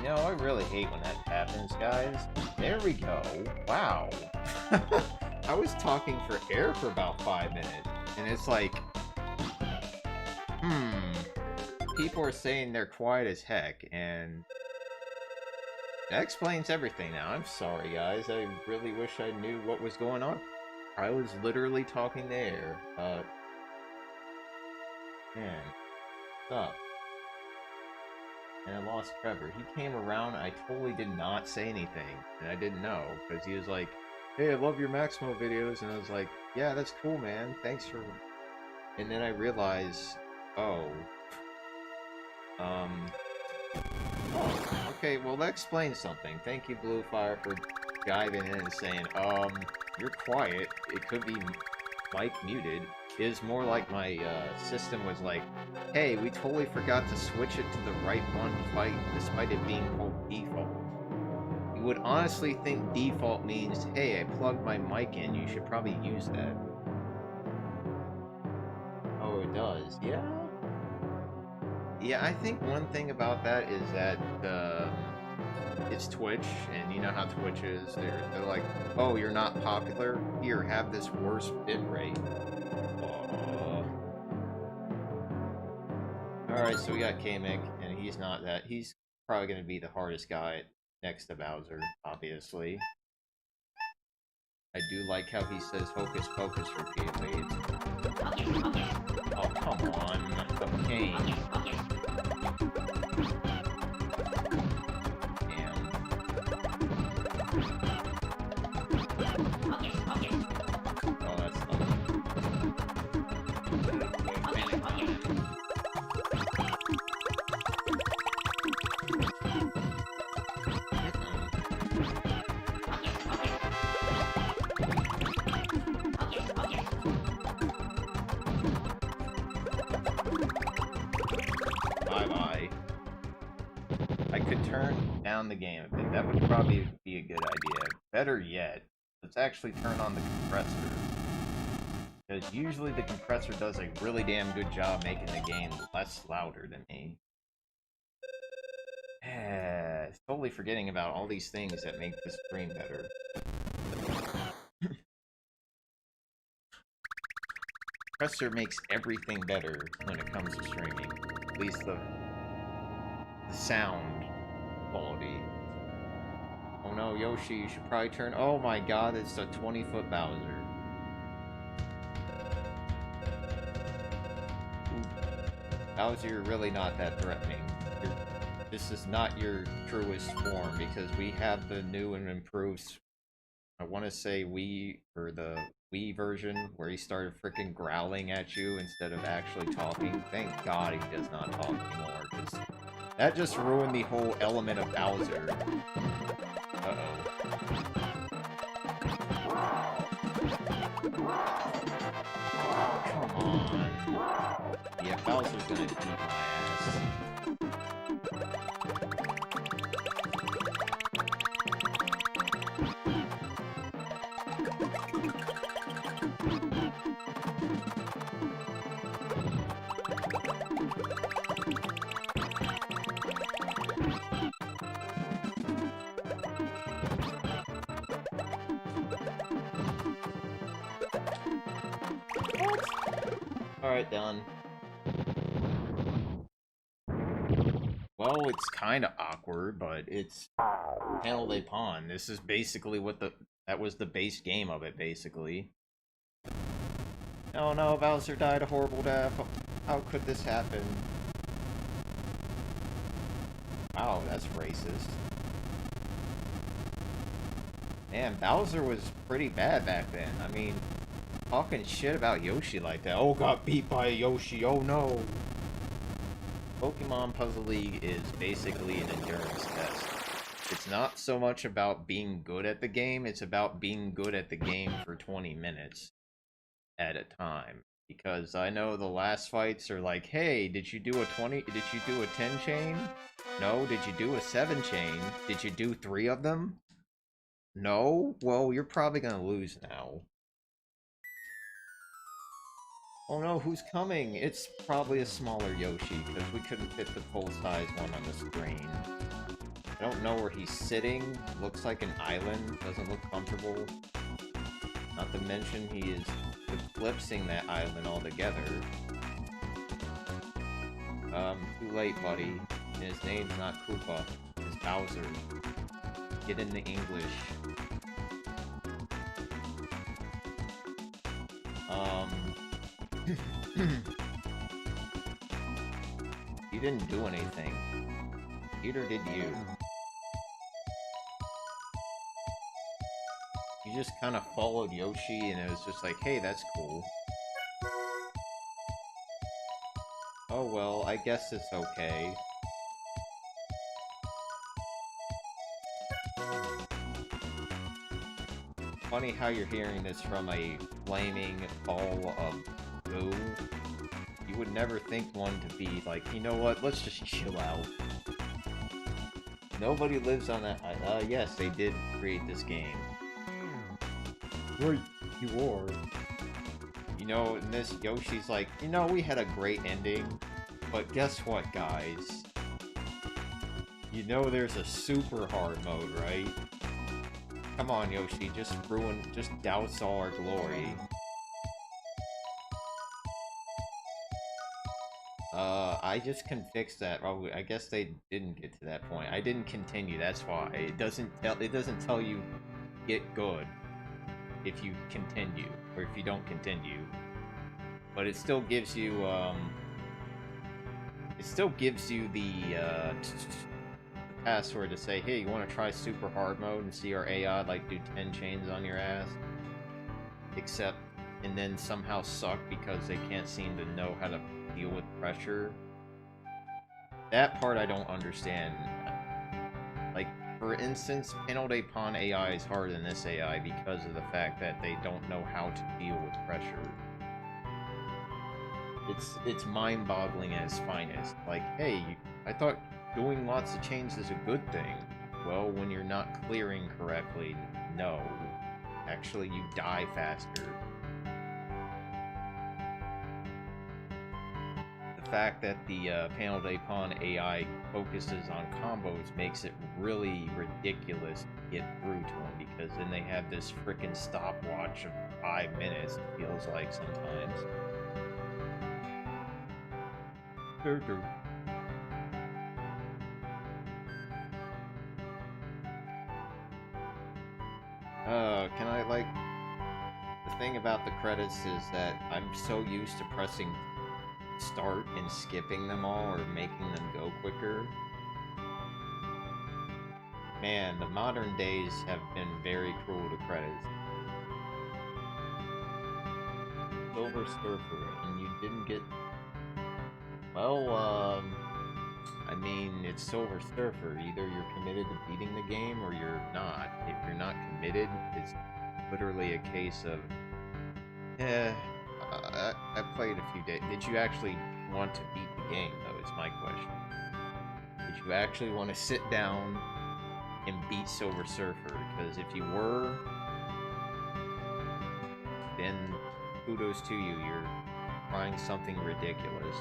You know, I really hate when that happens, guys. There we go. Wow. I was talking for air for about 5 minutes, and it's like, people are saying they're quiet as heck, and that explains everything now. I'm sorry, guys. I really wish I knew what was going on. I was literally talking to air. Man. What's up? And I lost Trevor. He came around, I totally did not say anything, and I didn't know, because he was like, hey, I love your Maximo videos, and I was like, yeah, that's cool, man, thanks for... And then I realized, oh, okay, well, that explains something. Thank you, Bluefire, for diving in and saying, you're quiet, it could be mic muted. It is more like my system was like, hey, we totally forgot to switch it to the right one despite it being called default. You would honestly think default means, hey, I plugged my mic in, you should probably use that. Oh, it does, yeah? Yeah, I think one thing about that is that it's Twitch, and you know how Twitch is. They're like, oh, you're not popular? Here, have this worse bitrate. Alright, so we got Kamek, and he's not that. He's probably going to be the hardest guy next to Bowser, obviously. I do like how he says hocus pocus repeatedly. Oh, come on. Okay. Damn. Oh, that's lovely. Bye-bye. I could turn down the game a bit. That would probably be a good idea. Better yet, let's actually turn on the compressor. Because usually the compressor does a really damn good job making the game less louder than me. Totally forgetting about all these things that make the stream better. Compressor makes everything better when it comes to streaming. At least the sound quality. Oh no, Yoshi, you should probably turn... Oh my god, it's a 20-foot Bowser. Bowser, you're really not that threatening. This is not your truest form, because we have the new and improved... I want to say Wii, or the Wii version, where he started freaking growling at you instead of actually talking. Thank God he does not talk anymore, because that just ruined the whole element of Bowser. Uh-oh. Come on. Yeah, Bowser's gonna beat my ass. Alright, done. Well, it's kinda awkward, but it's Panel de Pon. This is basically what that was the base game of it, basically. Oh no, Bowser died a horrible death. How could this happen? Wow, that's racist. Man, Bowser was pretty bad back then. I mean, talking shit about Yoshi like that. Oh, got beat by Yoshi. Oh no. Pokemon Puzzle League is basically an endurance test. It's not so much about being good at the game, it's about being good at the game for 20 minutes at a time. Because I know the last fights are like, hey, did you do a 10 chain? No, did you do a 7 chain? Did you do 3 of them? No? Well, you're probably gonna lose now. Oh no, who's coming? It's probably a smaller Yoshi, because we couldn't fit the full-size one on the screen. I don't know where he's sitting. Looks like an island. Doesn't look comfortable. Not to mention he is eclipsing that island altogether. Too late, buddy. And his name's not Koopa. It's Bowser. Get in the English. You didn't do anything. Neither did you. You just kind of followed Yoshi and it was just like, hey, that's cool. Oh well, I guess it's okay. Funny how you're hearing this from a flaming ball of goo. You would never think one to be like, you know what, let's just chill out. Nobody lives on that island. Yes, they did create this game. Where you are. You know, in this, Yoshi's like, you know, we had a great ending, but guess what, guys? You know there's a super hard mode, right? Come on, Yoshi, just douse all our glory. I just can fix that. Oh, I guess they didn't get to that point. I didn't continue, that's why. It doesn't tell you get good if you continue, or if you don't continue. But it still gives you, the password to say, hey, you want to try super hard mode and see our AI, like, do 10 chains on your ass? Except, and then somehow suck because they can't seem to know how to deal with pressure. That part I don't understand. Like, for instance, Penalty Pawn AI is harder than this AI because of the fact that they don't know how to deal with pressure. It's mind-boggling at its finest. Like, hey, I thought doing lots of chains is a good thing. Well, when you're not clearing correctly, no. Actually, you die faster. The fact that the Panel Day Pawn AI focuses on combos makes it really ridiculous to get through to them, because then they have this frickin' stopwatch of 5 minutes, it feels like sometimes. Can I, like... The thing about the credits is that I'm so used to pressing start and skipping them all, or making them go quicker. Man, the modern days have been very cruel to credits. Silver Surfer, and you didn't get... Well, I mean, it's Silver Surfer. Either you're committed to beating the game, or you're not. If you're not committed, it's literally a case of... I played a few days. Did you actually want to beat the game, though, is my question. Did you actually want to sit down and beat Silver Surfer? Because if you were, then kudos to you. You're trying something ridiculous.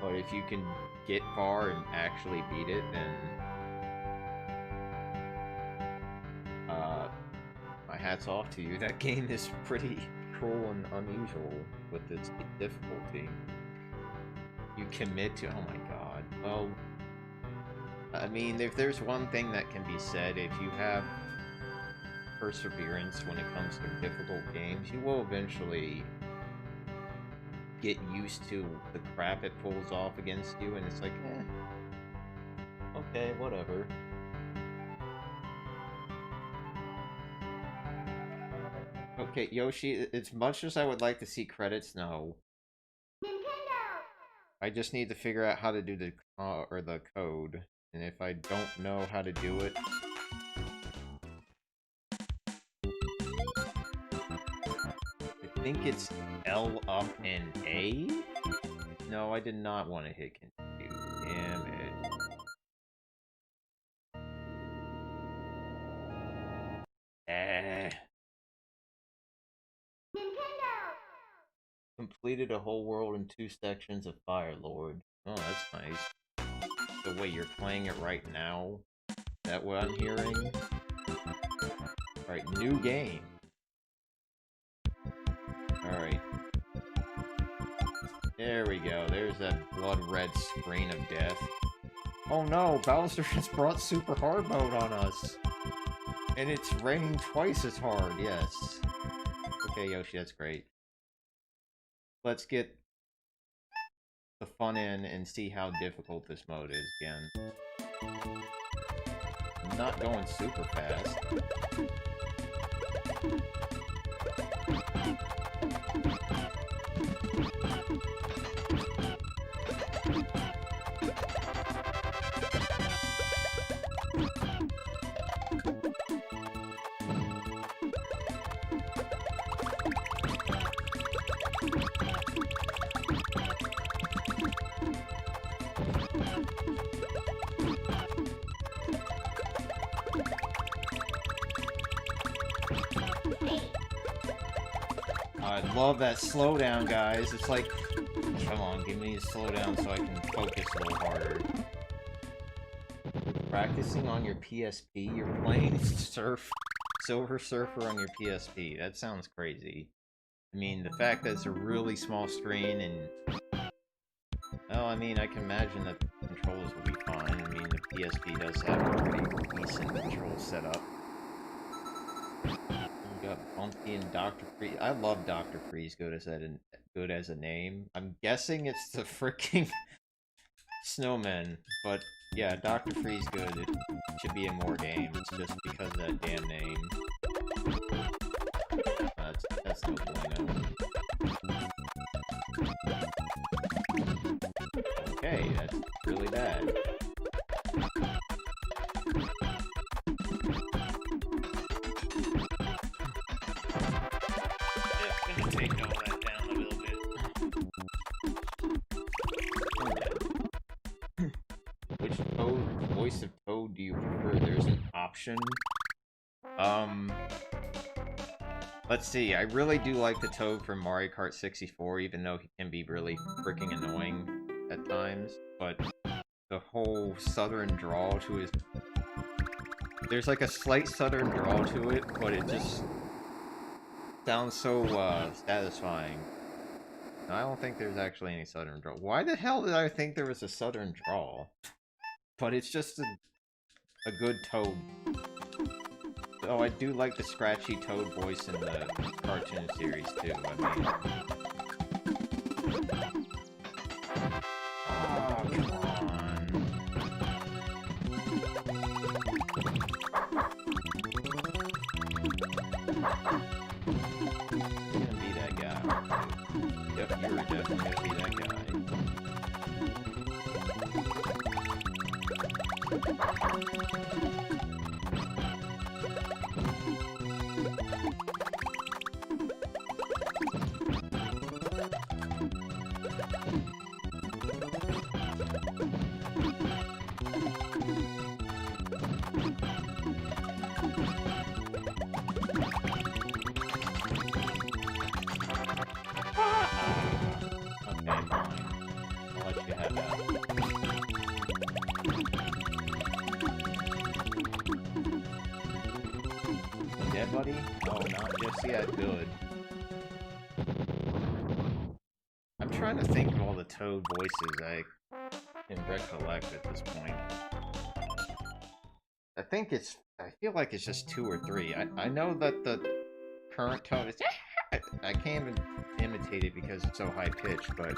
But if you can get far and actually beat it, then my hat's off to you. That game is pretty cruel and unusual with its difficulty. You commit to... Oh my god. Well, I mean, if there's one thing that can be said, if you have perseverance when it comes to difficult games, you will eventually get used to the crap it pulls off against you, and it's like, okay, whatever. Okay, Yoshi, as much as I would like to see credits, no. Nintendo! I just need to figure out how to do the code, and if I don't know how to do it... I think it's L up and A? No, I did not want to hit continue. Damn it. Nintendo! Completed a whole world in 2 sections of Fire Lord. Oh, that's nice. So wait, you're playing it right now? Is that what I'm hearing? Alright, new game. Alright. There we go. There's that blood red screen of death. Oh no, Bowser has brought super hard mode on us! And it's raining twice as hard, yes. Okay, Yoshi, that's great. Let's get the fun in and see how difficult this mode is again. I'm not going super fast. I love that slowdown, guys. It's like, come on, give me a slowdown so I can focus a little harder. Practicing on your PSP? You're playing Silver Surfer on your PSP. That sounds crazy. I mean, the fact that it's a really small screen and... Well, I mean, I can imagine that the controls will be fine. I mean, the PSP does have a pretty decent control setup. We got Bumpy and Dr. Freeze. I love Dr. Freeze good as a name. I'm guessing it's the freaking snowman, but yeah, Dr. Freeze good. It should be in more games just because of that damn name. That's no bueno. Okay, that's really bad. Which voice of Toad do you prefer? There's an option. Let's see. I really do like the Toad from Mario Kart 64, even though he can be really freaking annoying at times. But the whole southern drawl to his... There's like a slight southern drawl to it, but it just sounds so satisfying. I don't think there's actually any southern drawl. Why the hell did I think there was a southern drawl? But it's just a good Toad. Oh, I do like the scratchy Toad voice in the cartoon series too. I mean, oh, come on. You're gonna be that guy. Yep, you're definitely gonna be that guy. Buddy? Oh, not just yet. Good. I'm trying to think of all the Toad voices I can recollect at this point. I think it's I feel like it's just 2 or 3. I know that the current tone is... I can't even imitate it because it's so high-pitched, but...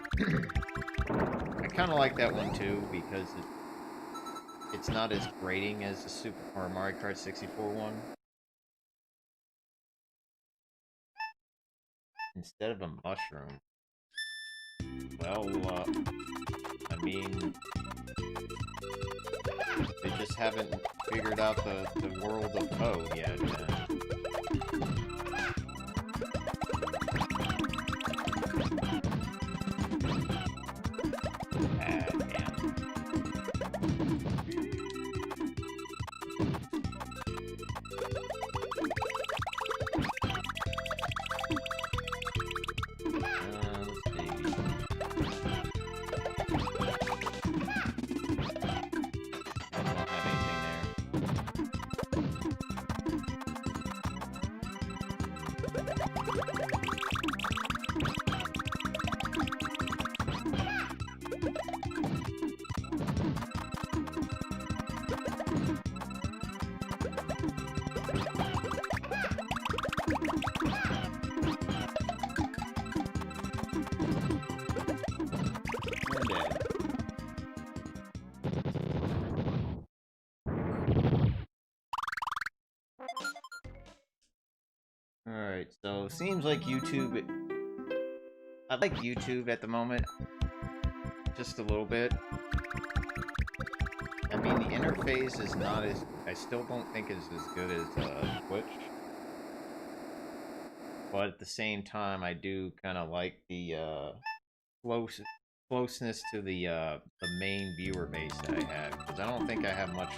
I kind of like that one, too, because it's not as grating as the Super Mario Kart 64 one. Instead of a mushroom. Well, I mean... They just haven't figured out the world of code yet. Alright, so seems like YouTube... I like YouTube at the moment. Just a little bit. I mean, the interface is not as... I still don't think it's as good as Twitch. But at the same time, I do kind of like the closeness to the main viewer base that I have. Because I don't think I have much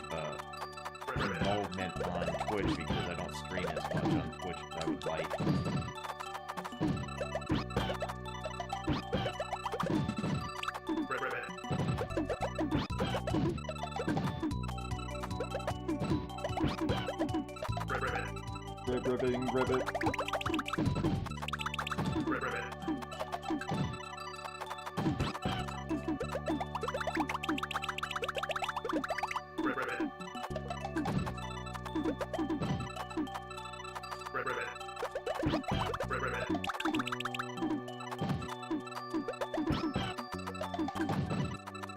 involvement on Twitch because I don't stream as much on Twitch as I would like. Ribbit.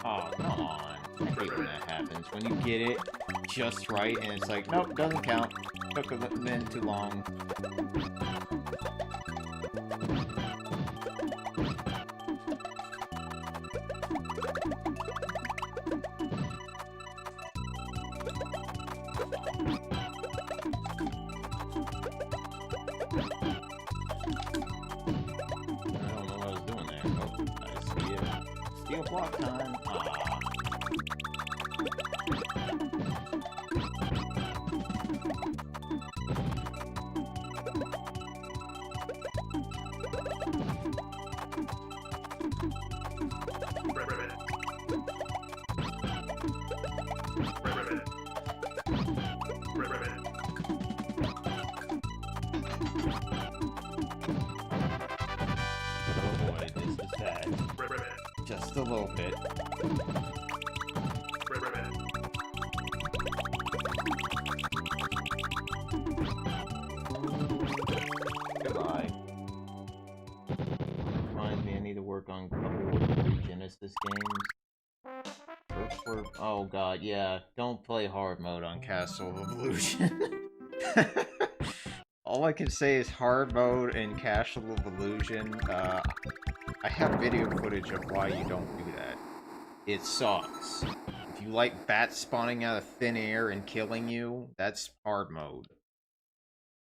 Oh, come on. I hate when that happens. When you get it just right and it's like, nope, doesn't count. Took a minute too long. Block time. Oh boy, this is sad. Just a little bit. Goodbye. Reminds me I need to work on a couple of Genesis games. Oh god, yeah. Don't play hard mode on Castle of Illusion. All I can say is hard mode in Castle of Illusion, I have video footage of why you don't do that. It sucks. If you like bats spawning out of thin air and killing you, that's hard mode.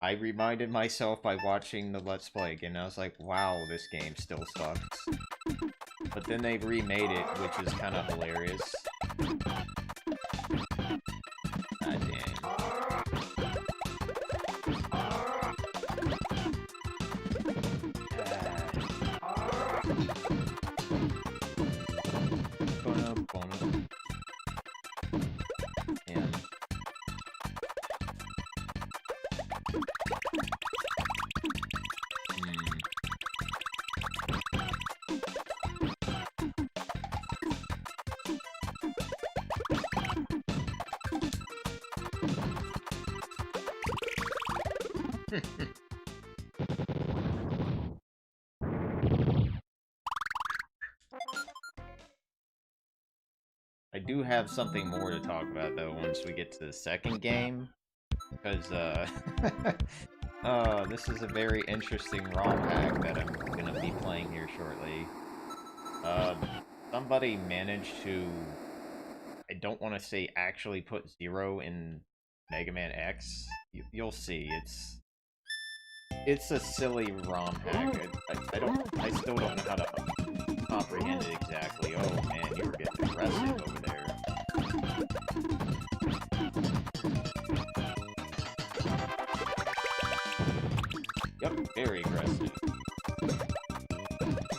I reminded myself by watching the Let's Play again, I was like, wow, this game still sucks. But then they remade it, which is kind of hilarious. God damn. I do have something more to talk about, though, once we get to the second game. Because, this is a very interesting ROM hack that I'm gonna be playing here shortly. Somebody managed to... I don't want to say actually put 0 in Mega Man X. You'll see, it's a silly ROM hack. I still don't know how to comprehend it exactly. Oh man, you were getting aggressive over there. Yep, very aggressive.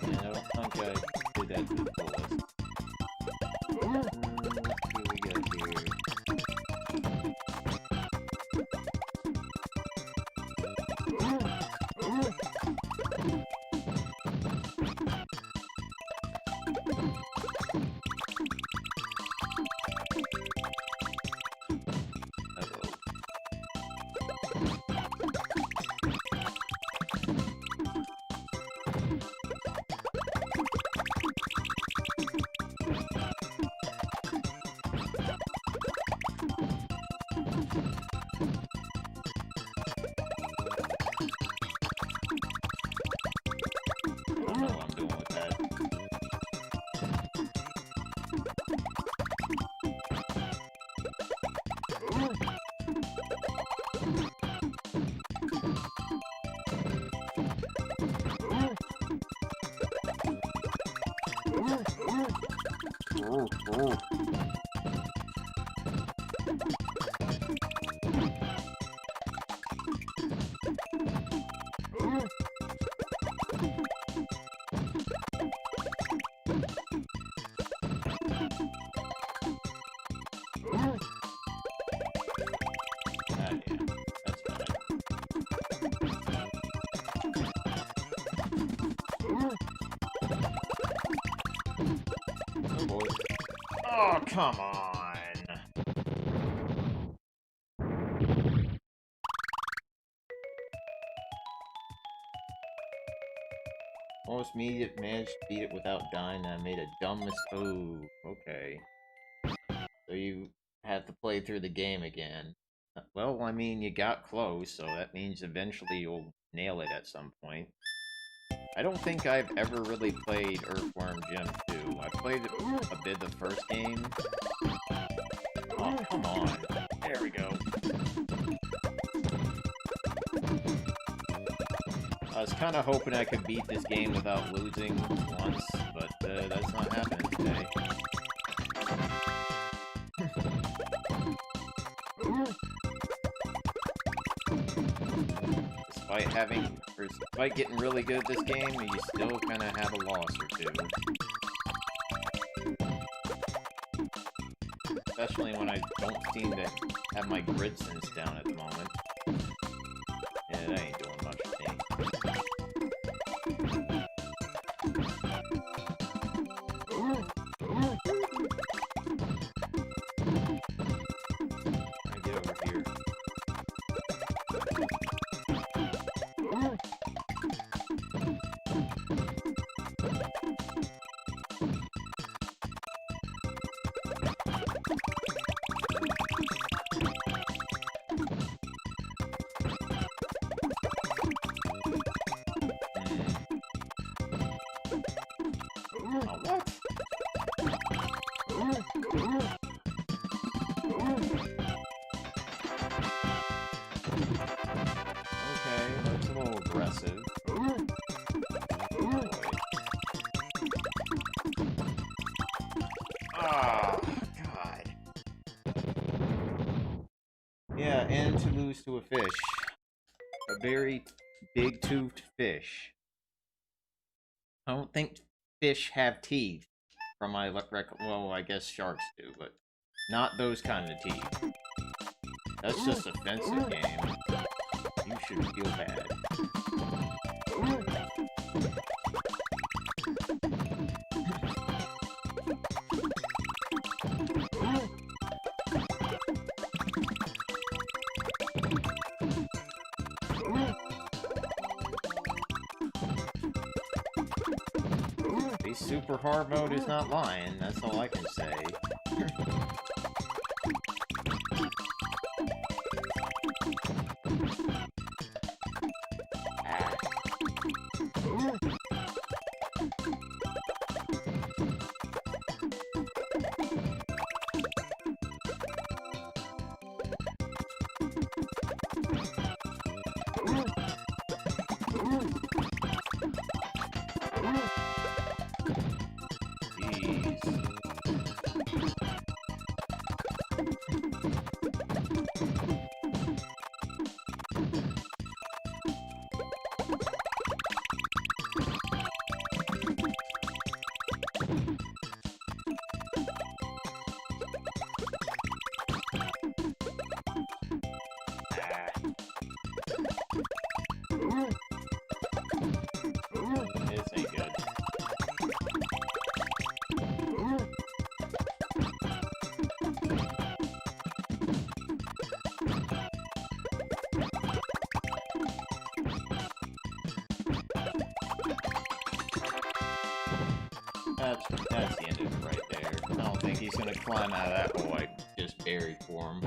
And I don't think I did that to the fullest. Let's see what we got here. Oh, come on! Almost managed to beat it without dying, and I made a dumb mistake. Oh, okay. So you have to play through the game again. Well, I mean, you got close, so that means eventually you'll nail it at some point. I don't think I've ever really played Earthworm Jim 2. I played a bit the first game. Oh, come on. There we go. I was kind of hoping I could beat this game without losing once, but that's not happening today. Despite getting really good at this game, you still kind of have a loss or two. Especially when I don't seem to have my grid sense down at the moment. Yeah, that ain't doing much for me. I get over here. And to lose to a fish. A very big-toothed fish. I don't think fish have teeth, from my well, I guess sharks do, but not those kind of teeth. That's just offensive, game. You should feel bad. least super hard mode is not lying, that's all I can say. That's the end of it right there. I don't think he's gonna climb out of that hole I just buried for him.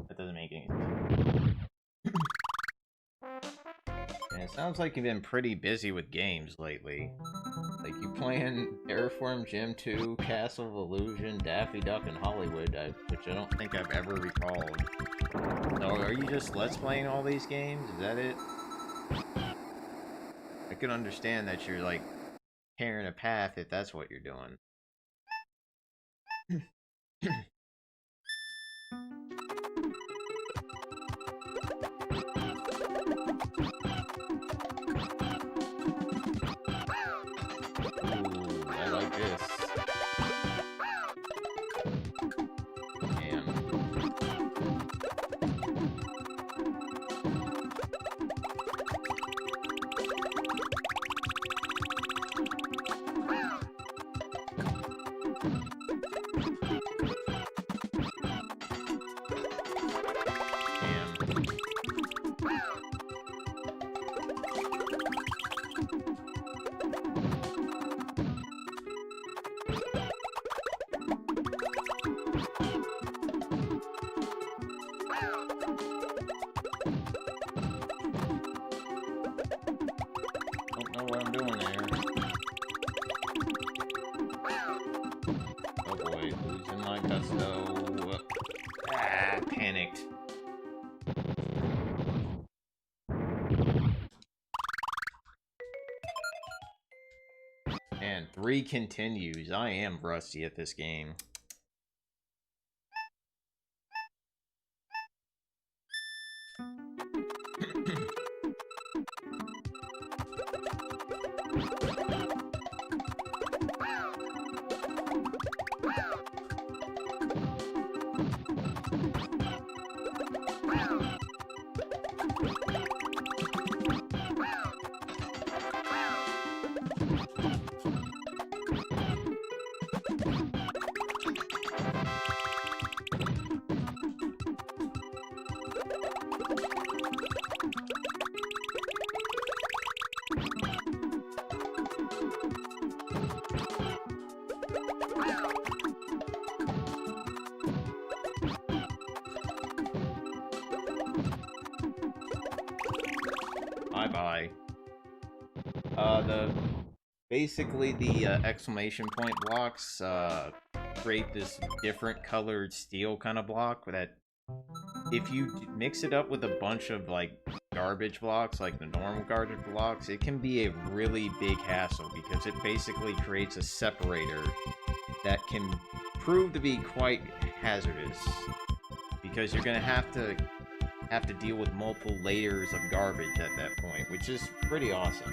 That doesn't make any sense. And it sounds like you've been pretty busy with games lately. Like, you playing Terraform Gym 2, Castle of Illusion, Daffy Duck, and Hollywood, which I don't think I've ever recalled. So, are you just Let's Playing all these games? Is that it? I can understand that you're, like, tearing a path if that's what you're doing. Ooh, I like this. Damn. Panicked. And 3 continues. I am rusty at this game. Bye-bye. Basically the exclamation point blocks create this different colored steel kind of block that if you mix it up with a bunch of like garbage blocks, like the normal garbage blocks, it can be a really big hassle because it basically creates a separator that can prove to be quite hazardous because you're gonna have to deal with multiple layers of garbage at that point, which is pretty awesome.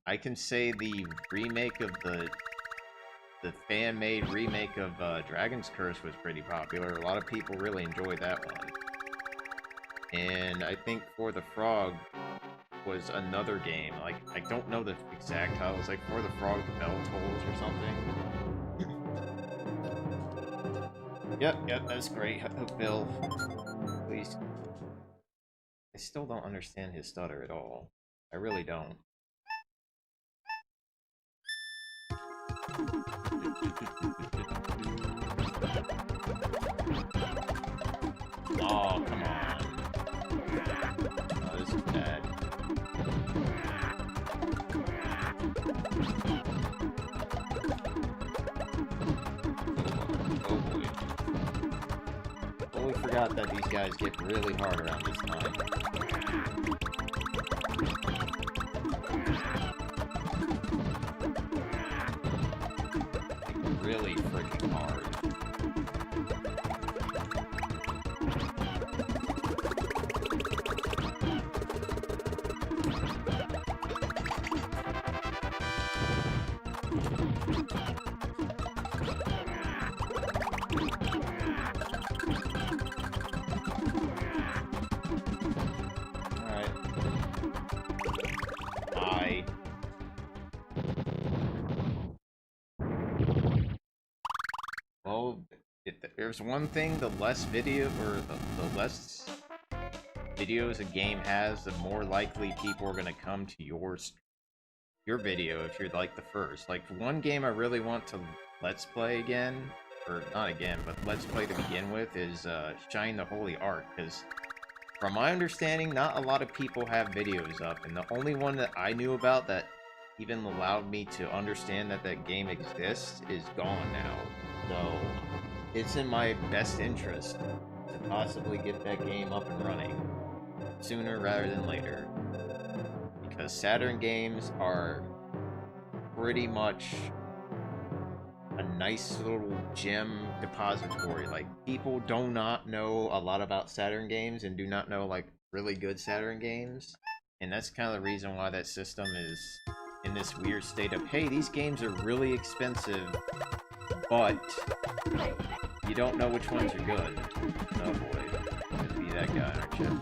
I can say the remake of the fan-made remake of Dragon's Curse was pretty popular. A lot of people really enjoyed that one. And I think For the Frog was another game. Like, I don't know the exact title. It's like For the Frog, the Bell Tolls or something. Yep, that's great. Bill, please. I still don't understand his stutter at all. I really don't. Oh, come on. Oh, this is bad. Oh boy. Totally forgot that these guys get really hard around this time. Like, really freaking hard. Well, if there's one thing, the less video, or the less videos a game has, the more likely people are gonna come to your video if you're like the first. Like, one game I really want to let's play again, or not again, but let's play to begin with, is Shine the Holy Ark, because from my understanding, not a lot of people have videos up, and the only one that I knew about that even allowed me to understand that that game exists is gone now. So, it's in my best interest to possibly get that game up and running sooner rather than later. Because Saturn games are pretty much a nice little gem depository. Like, people do not know a lot about Saturn games and do not know, like, really good Saturn games. And that's kind of the reason why that system is in this weird state of, hey, these games are really expensive, but you don't know which ones are good. Oh boy, gonna be that guy, aren't you?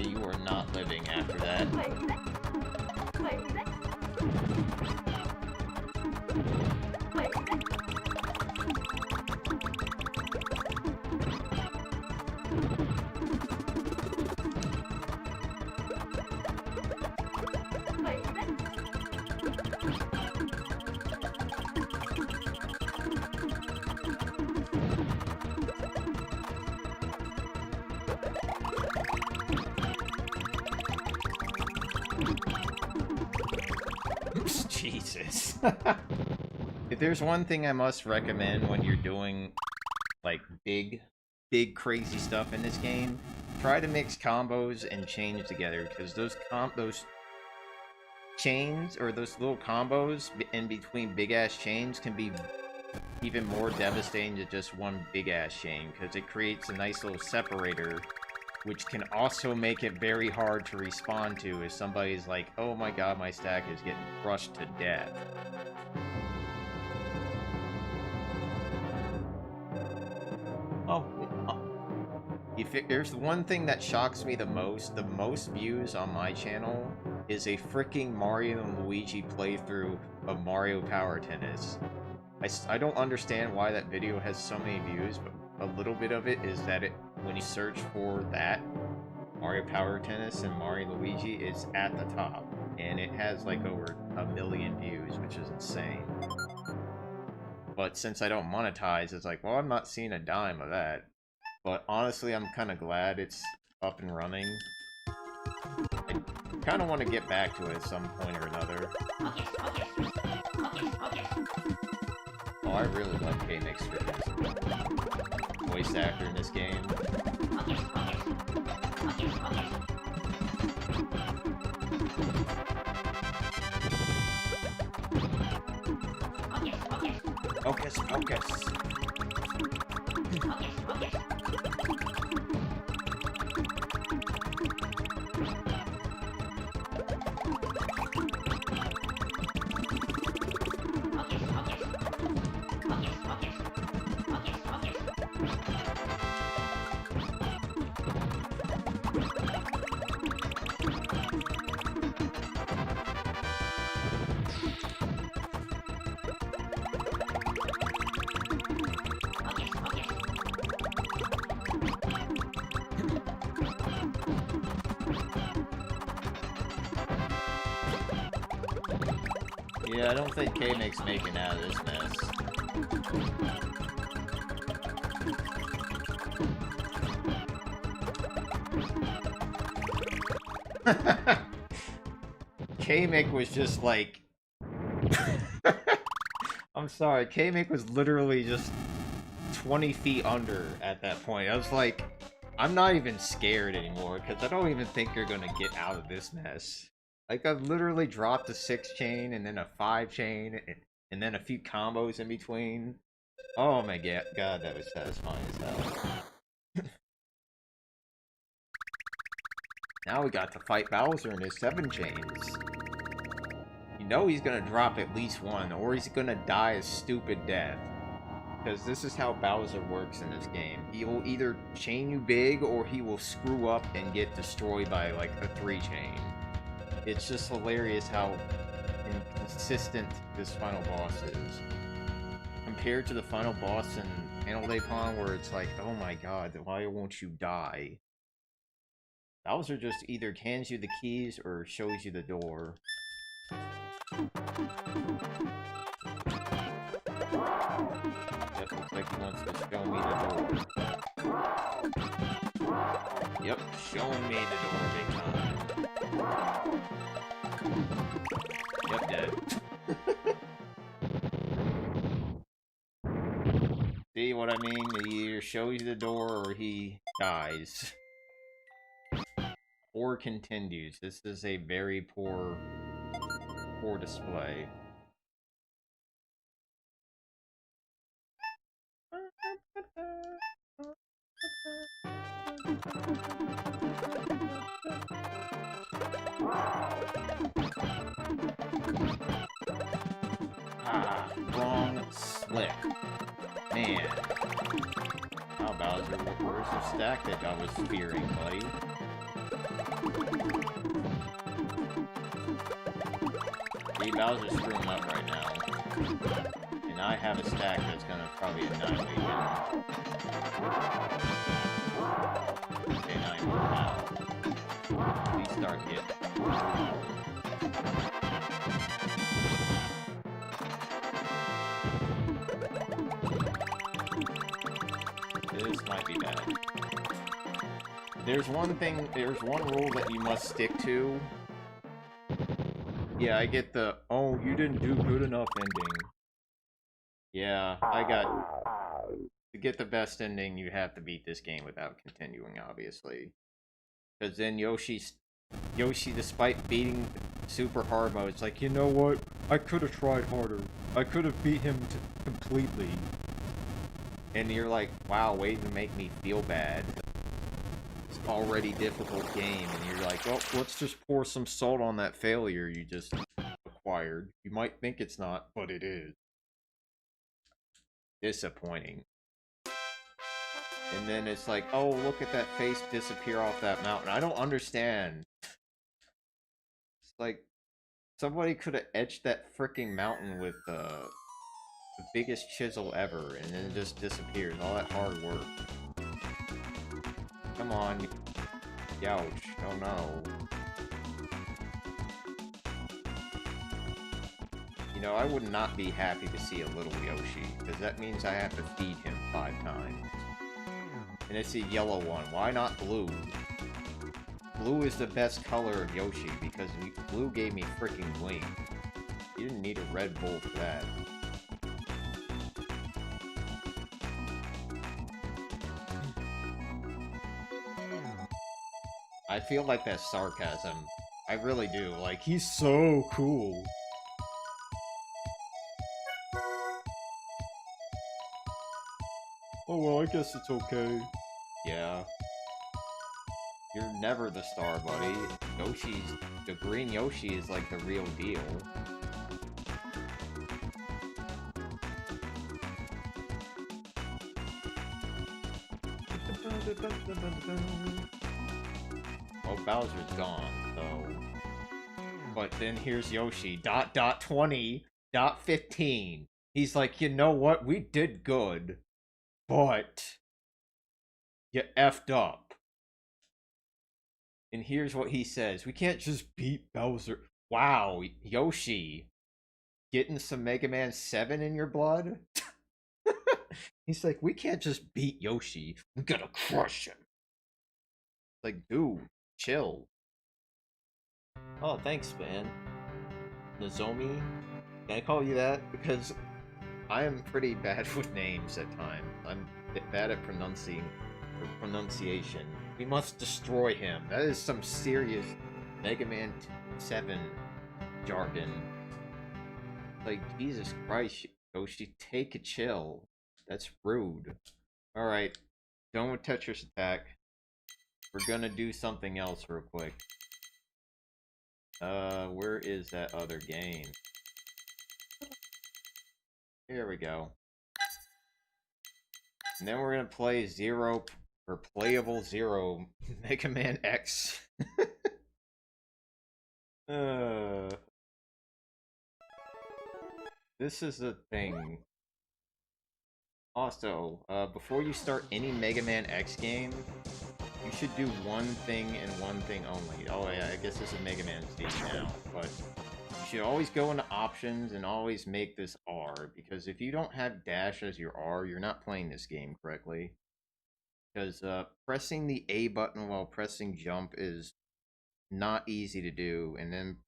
You are not living after that. Jesus. If there's one thing I must recommend when you're doing, like, big crazy stuff in this game, try to mix combos and chains together, because those chains, or those little combos in between big-ass chains can be even more devastating than just one big-ass chain, because it creates a nice little separator, which can also make it very hard to respond to if somebody's like, oh my god, my stack is getting crushed to death. If there's one thing that shocks me the most views on my channel is a freaking Mario and Luigi playthrough of Mario Power Tennis. I don't understand why that video has so many views, but a little bit of it is that when you search for that, Mario Power Tennis and Mario Luigi, is at the top. And it has like over 1 million views, which is insane. But since I don't monetize, it's like, well, I'm not seeing a dime of that. But honestly, I'm kind of glad it's up and running. I kind of want to get back to it at some point or another. Oh, I really love K-Mix for his voice actor in this game. Focus, focus. Yeah, I don't think K-Mix making out of this mess. K-Mix was just like... I'm sorry, K-Mix was literally just 20 feet under at that point. I was like, I'm not even scared anymore, because I don't even think you're gonna get out of this mess. Like, I've literally dropped a 6 chain, and then a 5 chain, and then a few combos in between. Oh my god, that was satisfying as hell. Now we got to fight Bowser and his 7 chains. You know he's gonna drop at least one, or he's gonna die a stupid death. Because this is how Bowser works in this game. He will either chain you big, or he will screw up and get destroyed by, like, a 3 chain. It's just hilarious how inconsistent this final boss is. Compared to the final boss in Panel Day Pong, where it's like, oh my god, why won't you die? Bowser just either hands you the keys, or shows you the door. Yep, looks like he wants to show me the door. Yep, showing me the door big time. Yep, dead. See what I mean? He either shows you the door or he dies. Or continues. This is a very poor display. Ah, wrong slip. Man. How Bowser, where's the stack that I was fearing, buddy? See, Bowser's screwing up right now. And I have a stack that's gonna probably annihilate him. Okay, now he won't now. Please start getting. This might be bad. There's one rule that you must stick to. Yeah, I get the, oh, you didn't do good enough ending. Yeah, to get the best ending, you have to beat this game without continuing, obviously. Because then Yoshi, despite beating super hard mode, it's like, you know what? I could have tried harder. I could have beat him completely. And you're like, wow, way to make me feel bad. It's already difficult game, and you're like, oh, let's just pour some salt on that failure you just acquired. You might think it's not, but it is. Disappointing. And then it's like, oh, look at that face disappear off that mountain. I don't understand. It's like, somebody could have etched that freaking mountain with the biggest chisel ever, and then it just disappears. All that hard work. Come on. Youch. Oh no. You know, I would not be happy to see a little Yoshi, because that means I have to feed him 5 times. And it's a yellow one. Why not blue? Blue is the best color of Yoshi, because blue gave me freaking wings. You didn't need a Red Bull for that. I feel like that's sarcasm. I really do. Like, he's so cool. Oh, well, I guess it's okay. Yeah. You're never the star, buddy. The green Yoshi is like the real deal. Oh, Bowser's gone, so... But then here's Yoshi, ... 20, ... 15. He's like, you know what? We did good. But... you effed up. And here's what he says. We can't just beat Bowser. Wow, Yoshi. getting some Mega Man 7 in your blood? He's like, we can't just beat Yoshi. We gotta crush him. Like, dude, chill. Oh, thanks, man. Nozomi? Can I call you that? Because I am pretty bad with names at times. I'm bad at pronunciation. We must destroy him. That is some serious Mega Man 7 jargon. Like, Jesus Christ, Yoshi, take a chill. That's rude. Alright, done with Tetris Attack. We're gonna do something else real quick. Where is that other game? Here we go. And then we're gonna play Zero, or Playable Zero, Mega Man X. This is the thing. Also, before you start any Mega Man X game, you should do one thing and one thing only. Oh yeah, I guess this is Mega Man Z now, but you should always go into options and always make this R, because if you don't have dash as your R, you're not playing this game correctly. Because pressing the A button while pressing jump is not easy to do, and then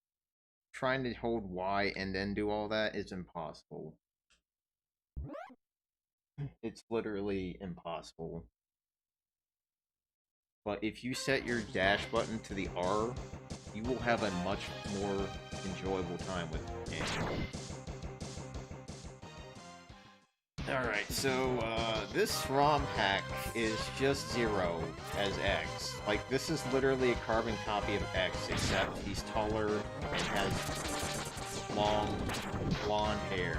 trying to hold Y and then do all that is impossible. It's literally impossible. But if you set your dash button to the R, you will have a much more enjoyable time with the game. Alright, so this ROM hack is just Zero as X. Like, this is literally a carbon copy of X, except he's taller and has long, blonde hair.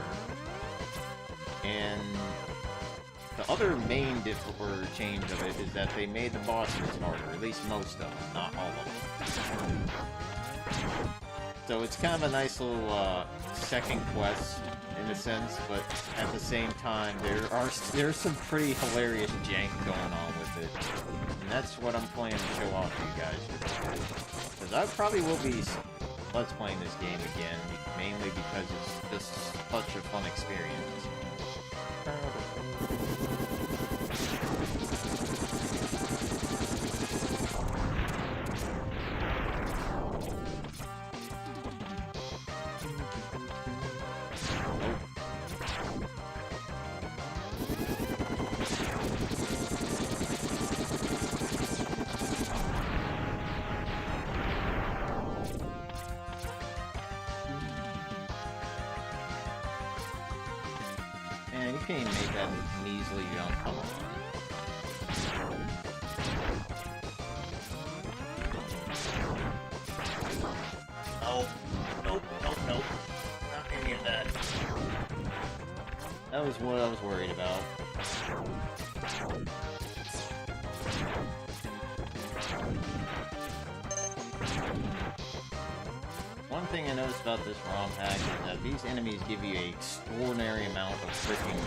And the other main change of it is that they made the bosses harder, at least most of them, not all of them. So it's kind of a nice little second quest in a sense, but at the same time there's some pretty hilarious jank going on with it. And that's what I'm planning to show off to you guys. Because I probably will be let's playing this game again, mainly because it's just such a fun experience. Man, you can't even make that measly jump, come on. Oh, nope, nope, nope. Not any of that. That was what I was worried about. One thing I noticed about this ROM hack is that these enemies give you an extraordinary amount of freaking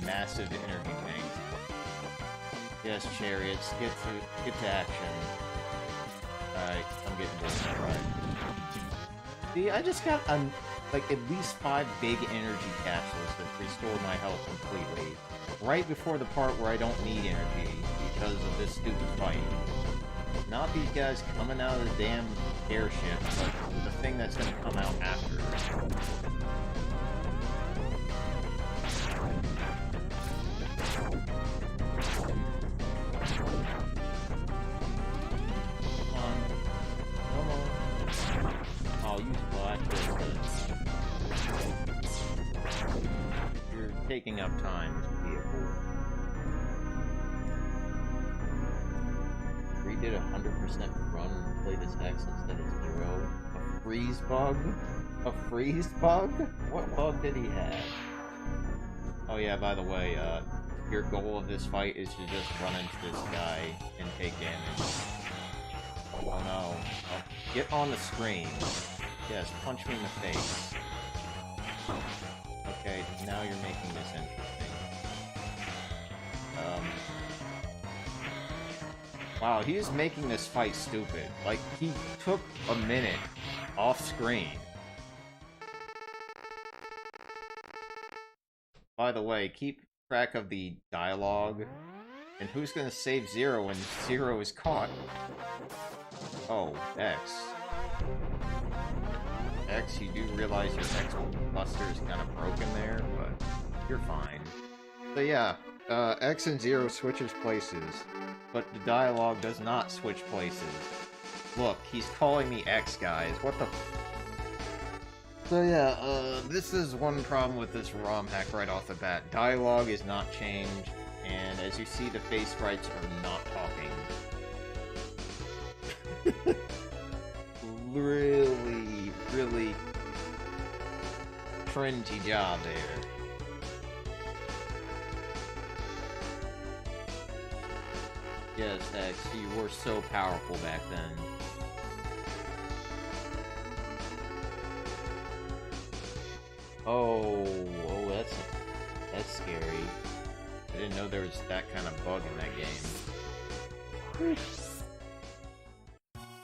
massive energy tanks. Yes, chariots, get to action. Alright, I'm getting this right. See, I just got like at least 5 big energy capsules that restore my health completely. Right before the part where I don't need energy because of this stupid fight. Not these guys coming out of the damn airship, but the thing that's gonna come out after. Come on. Come on. Oh, you black. You're taking up time as a vehicle. Did 100% run and play this X instead of 0. A freeze bug? A freeze bug? What bug did he have? Oh yeah, by the way, your goal of this fight is to just run into this guy and take damage. Oh no. Oh, get on the screen. Yes, punch me in the face. Okay, now you're making this interesting. Wow, he is making this fight stupid. Like, he took a minute off screen. By the way, keep track of the dialogue. And who's gonna save Zero when Zero is caught? Oh, X. X, you do realize your X Buster is kind of broken there, but you're fine. So yeah, X and Zero switches places, but the dialogue does not switch places. Look, he's calling me X, guys. What the... So yeah, this is one problem with this ROM hack right off the bat. Dialogue is not changed, and as you see, the face sprites are not talking. Really, really cringy job there. Yes, X, you were so powerful back then. Oh, that's scary. I didn't know there was that kind of bug in that game.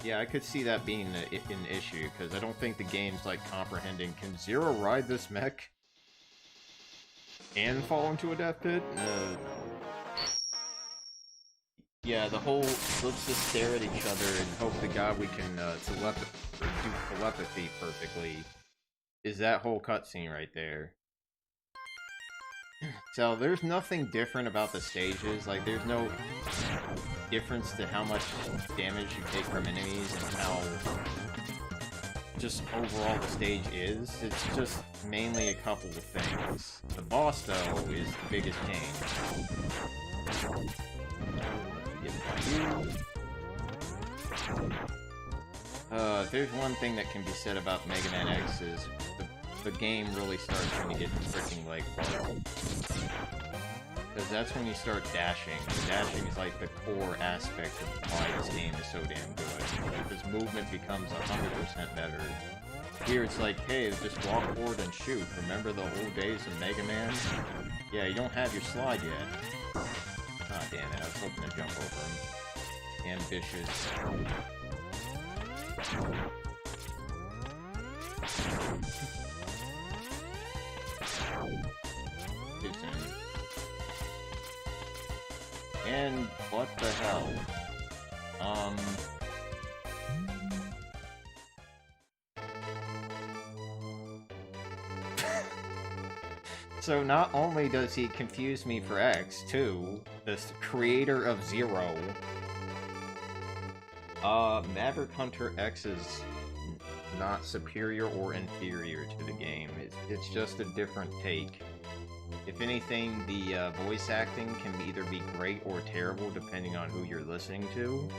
Yeah, I could see that being an issue, because I don't think the game's, like, comprehending, can Zero ride this mech and fall into a death pit? Yeah, the whole, let's just stare at each other and hope to God we can do telepathy perfectly, is that whole cutscene right there. So, there's nothing different about the stages, like, there's no difference to how much damage you take from enemies and how just overall the stage is. It's just mainly a couple of things. The boss, though, is the biggest change. If there's one thing that can be said about Mega Man X is the game really starts when you hit the freaking leg part. Because that's when you start dashing. Dashing is like the core aspect of why this game is so damn good. Because movement becomes 100% better. Here it's like, hey, just walk forward and shoot. Remember the old days of Mega Man? Yeah, you don't have your slide yet. Ah, damn it, I was hoping to jump over him. Ambitious. Too soon. And what the hell? So not only does he confuse me for X, too, the creator of Zero, Maverick Hunter X is not superior or inferior to the game. It's just a different take. If anything, the voice acting can either be great or terrible depending on who you're listening to.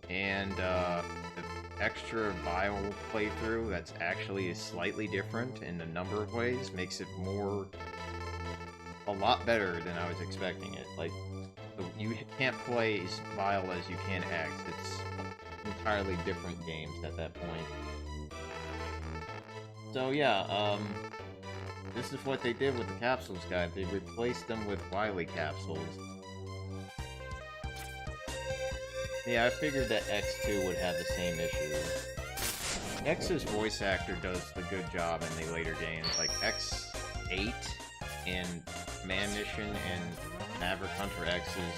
And the extra Vile playthrough that's actually slightly different in a number of ways makes it a lot better than I was expecting it. Like, you can't play as Vile as you can X. It's entirely different games at that point. So yeah, this is what they did with the capsules guide. They replaced them with Wily capsules. Yeah, I figured that X2 would have the same issue. X's voice actor does the good job in the later games, like X8 and Man Mission and Maverick Hunter X is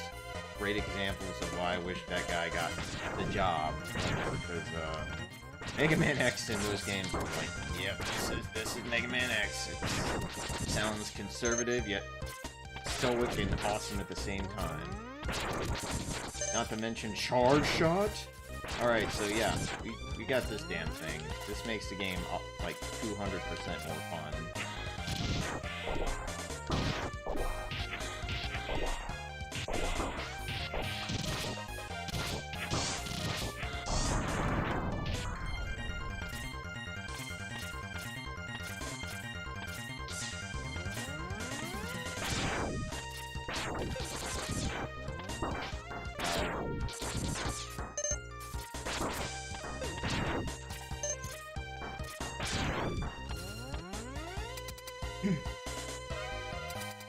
great examples of why I wish that guy got the job. Because Mega Man X in those games were like, yep, this is Mega Man X. It sounds conservative, yet stoic and awesome at the same time. Not to mention Charge Shot? Alright, so yeah, we got this damn thing. This makes the game like 200% more fun.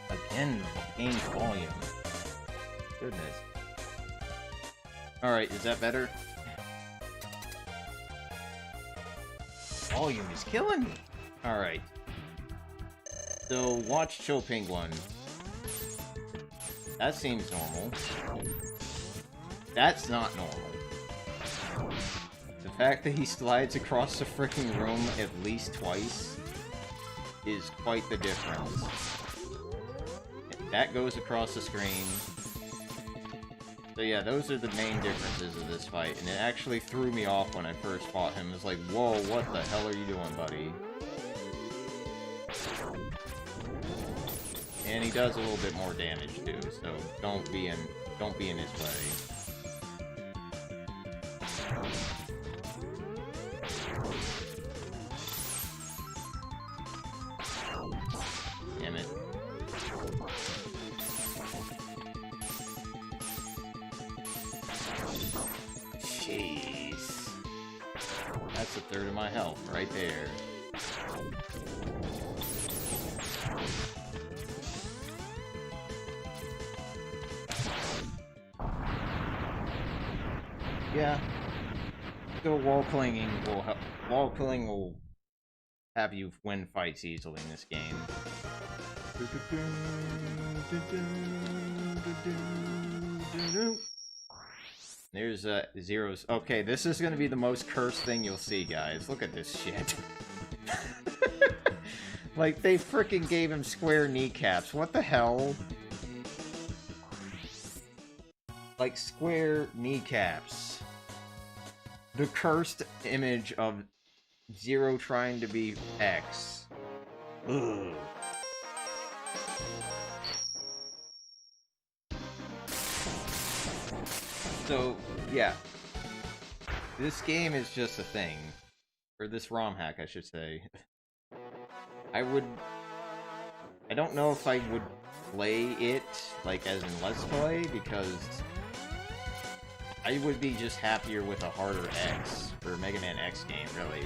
Again, gain volume. Goodness. Alright, is that better? Volume is killing me! Alright. So, watch Cho Penguin. That seems normal. That's not normal. The fact that he slides across the freaking room at least twice is quite the difference. That goes across the screen. So yeah, those are the main differences of this fight, and it actually threw me off when I first fought him. It was like, whoa, what the hell are you doing, buddy? And he does a little bit more damage too, so don't be in his way. Damn it. Jeez. That's a third of my health right there. Yeah. So wall clinging will have you win fights easily in this game. There's Zero's. Okay, this is gonna be the most cursed thing you'll see, guys. Look at this shit. Like, they freaking gave him square kneecaps. What the hell? Like, square kneecaps. The cursed image of Zero trying to be X. Ugh. So, yeah. This game is just a thing. Or this ROM hack, I should say. I don't know if I would play it, like, as in Let's Play, because I would be just happier with a harder X, or Mega Man X game, really.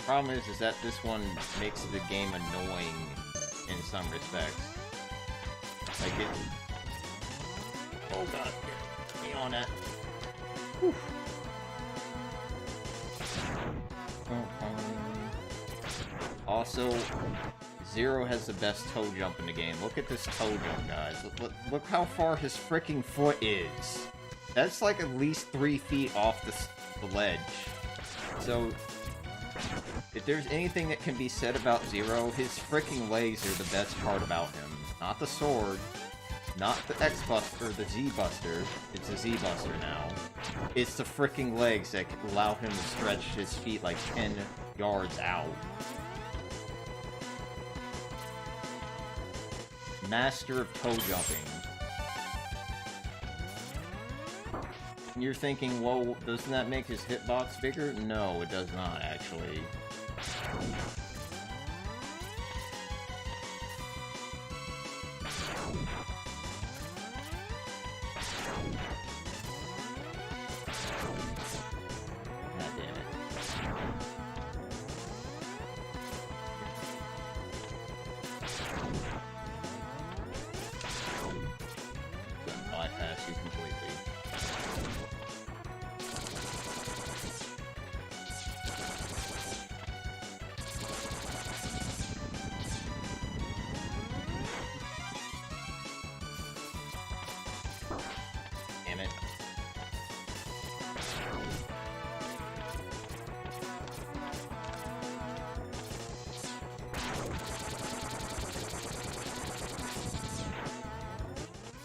Problem is that this one makes the game annoying in some respects. Like it... Oh god, get me on that. Whew. Also, Zero has the best toe jump in the game. Look at this toe jump, guys. Look how far his freaking foot is. That's like at least 3 feet off the ledge. So, if there's anything that can be said about Zero, his freaking legs are the best part about him. Not the sword, not the X-Buster, or the Z-Buster. It's a Z-Buster now. It's the freaking legs that allow him to stretch his feet like 10 yards out. Master of toe jumping. And you're thinking, well, doesn't that make his hitbox bigger? No, it does not, actually.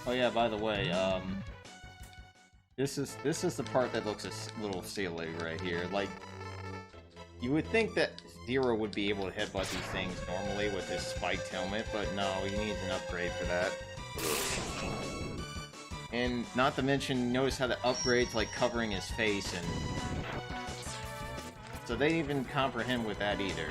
Oh yeah, by the way, this is the part that looks a little silly right here. Like, you would think that Zero would be able to headbutt these things normally with his spiked helmet, but no, he needs an upgrade for that. And not to mention, notice how the upgrade's like covering his face, and so they didn't even comprehend with that either.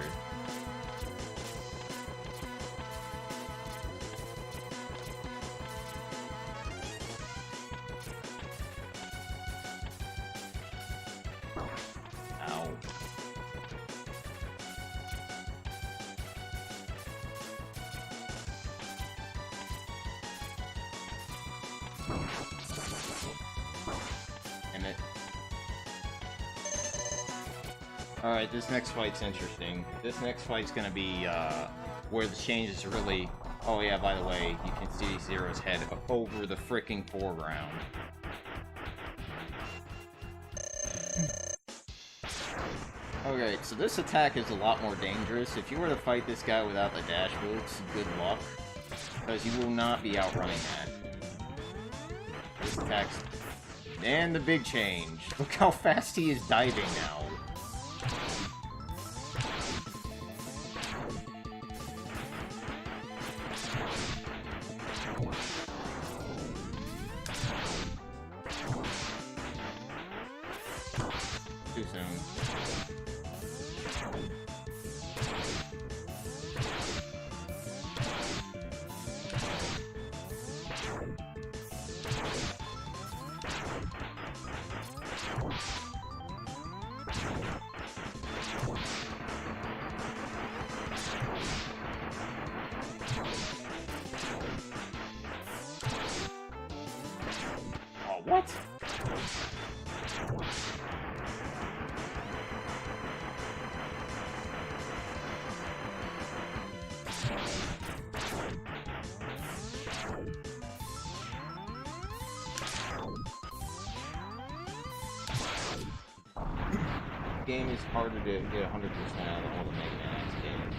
Alright, this next fight's interesting. This next fight's gonna be, where the changes are really... Oh yeah, by the way, you can see Zero's head over the freaking foreground. Okay, so this attack is a lot more dangerous. If you were to fight this guy without the dash boots, good luck. Because you will not be outrunning that. This attack's... And the big change. Look how fast he is diving now. Too soon. Oh, what? Game is harder to get 100% out of all the Mega Man games.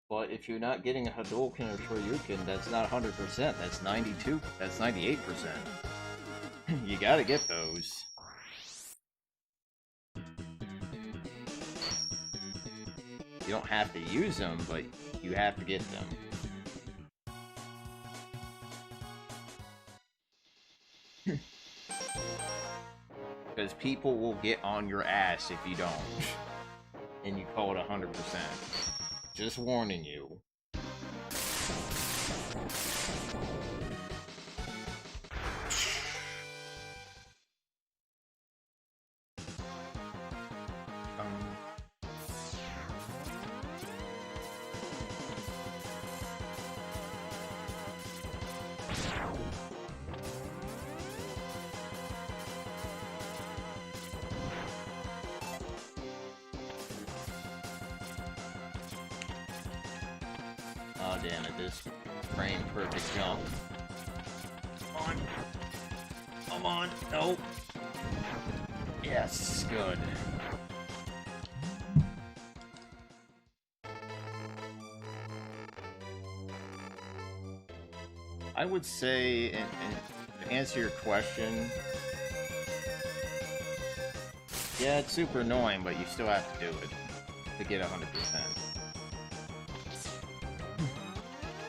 But if you're not getting a Hadouken or Shoryuken, that's not 100%, that's 92, that's 98%. You gotta get those. You don't have to use them, but you have to get them. Because people will get on your ass if you don't. And you call it 100%. Just warning you. Oh damn it, this frame perfect jump. Come on. Come on. Nope. Yes, good. I would say, and to answer your question, yeah, it's super annoying, but you still have to do it to get 100%.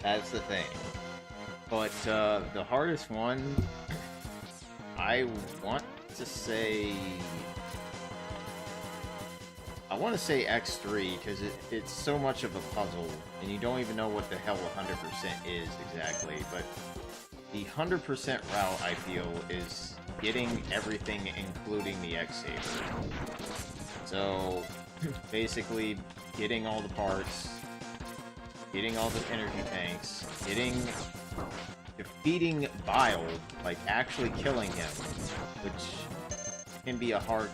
That's the thing. But the hardest one, I want to say X3, because it's so much of a puzzle, and you don't even know what the hell 100% is exactly, but the 100% route, I feel, is getting everything, including the X-Saber. So, basically, getting all the parts, getting all the energy tanks, defeating Bile, like actually killing him, which can be a hard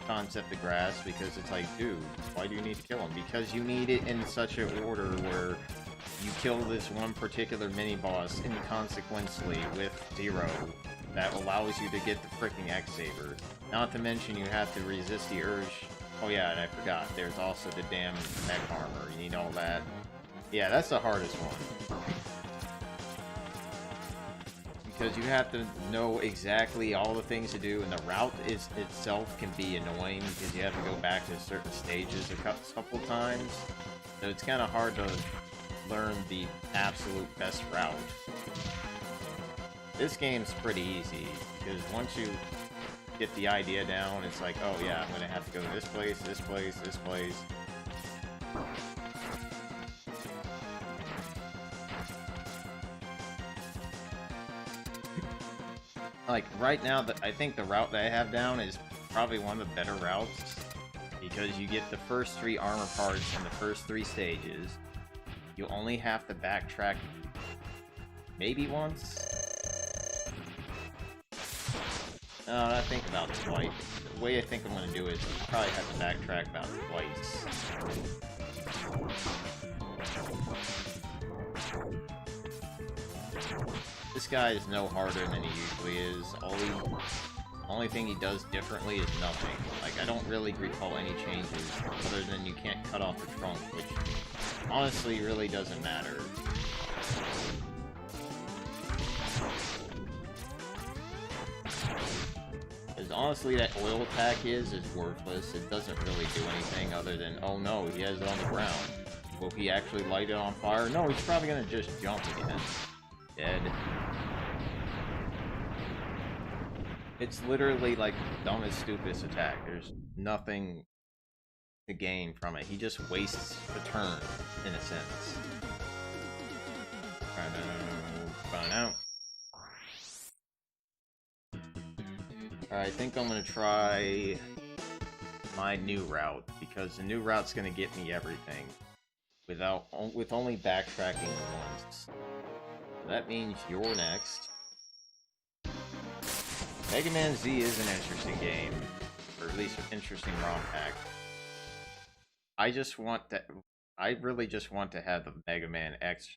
concept to grasp, because it's like, dude, why do you need to kill him? Because you need it in such an order where you kill this one particular mini-boss inconsequentially with Zero that allows you to get the freaking X-Saber. Not to mention you have to resist the urge. Oh yeah, and I forgot, there's also the damn mech armor, you need all that. Yeah, that's the hardest one. Because you have to know exactly all the things to do, and the route itself can be annoying because you have to go back to certain stages a couple times. So it's kind of hard to learn the absolute best route. This game's pretty easy, because once you get the idea down, it's like, oh yeah, I'm gonna have to go to this place, this place, this place. Like, right now, I think the route that I have down is probably one of the better routes, because you get the first 3 armor parts in the first 3 stages. You only have to backtrack maybe once? No, I think about twice. the way I think I'm gonna do it is I'll probably have to backtrack about twice. This guy is no harder than he usually is. Only thing he does differently is nothing. Like, I don't really recall any changes, other than you can't cut off the trunk, which honestly really doesn't matter. Because honestly, that oil attack is worthless. It doesn't really do anything other than, oh no, he has it on the ground. Will he actually light it on fire? No, he's probably gonna just jump again. Dead. It's literally like the dumbest, stupidest attack. There's nothing to gain from it. He just wastes a turn, in a sense. Find out. Alright, I think I'm gonna try my new route, because the new route's gonna get me everything with only backtracking once. That means you're next. Mega Man Z is an interesting game, or at least an interesting ROM pack. I really just want to have the Mega Man X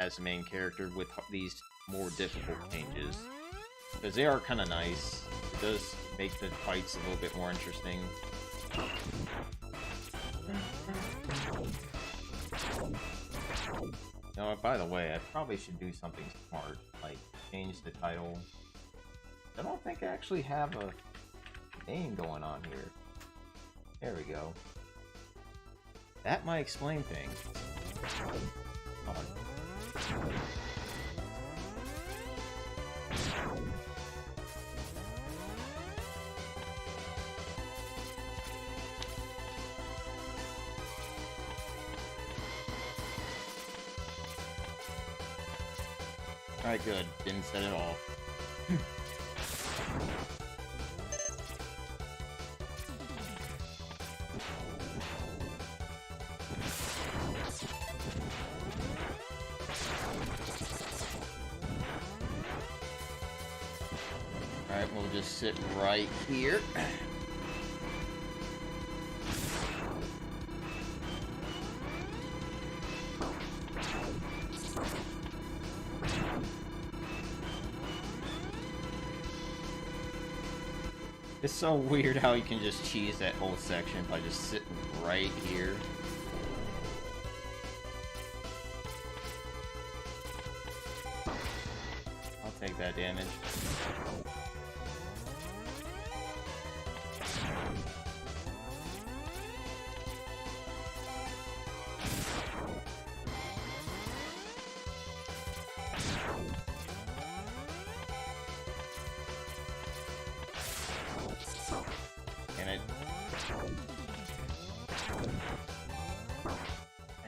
as the main character with these more difficult changes. Because they are kind of nice. It does make the fights a little bit more interesting. No, by the way, I probably should do something smart, like change the title. I don't think I actually have a name going on here. There we go. That might explain things. Come on. Alright, good. Didn't set it off. Alright, we'll just sit right here. It's so weird how you can just cheese that whole section by just sitting right here. I'll take that damage.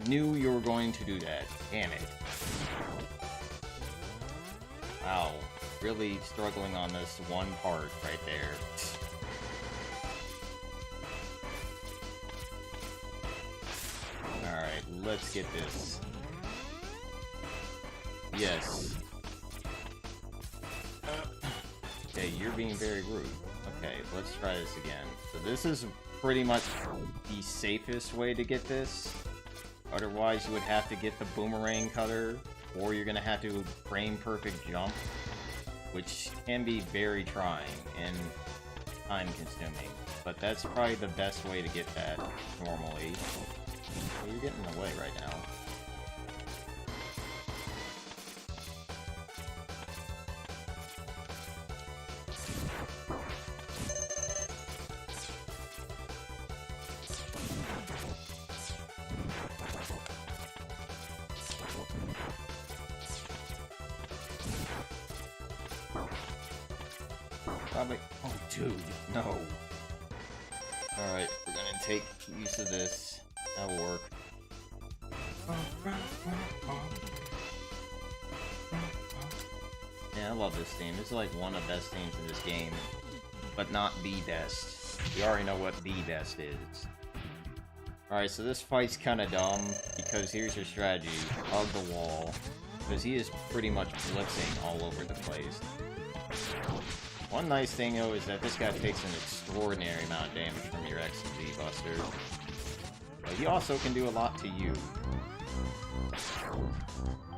I knew you were going to do that. Damn it. Wow. Really struggling on this one part right there. Alright, let's get this. Yes. Okay, you're being very rude. Okay, let's try this again. So this is pretty much the safest way to get this. Otherwise, you would have to get the boomerang cutter, or you're gonna have to frame perfect jump, which can be very trying and time consuming. But that's probably the best way to get that normally. Well, you're getting in the way right now. Probably. Oh, dude, no. Alright, we're gonna take use of this. That'll work. Yeah, I love this theme. This is like one of the best themes in this game, but not the best. You already know what the best is. Alright, so this fight's kinda dumb, because here's your strategy. Hug the wall. Because he is pretty much blitzing all over the place. One nice thing though is that this guy takes an extraordinary amount of damage from your X and Z buster. But he also can do a lot to you.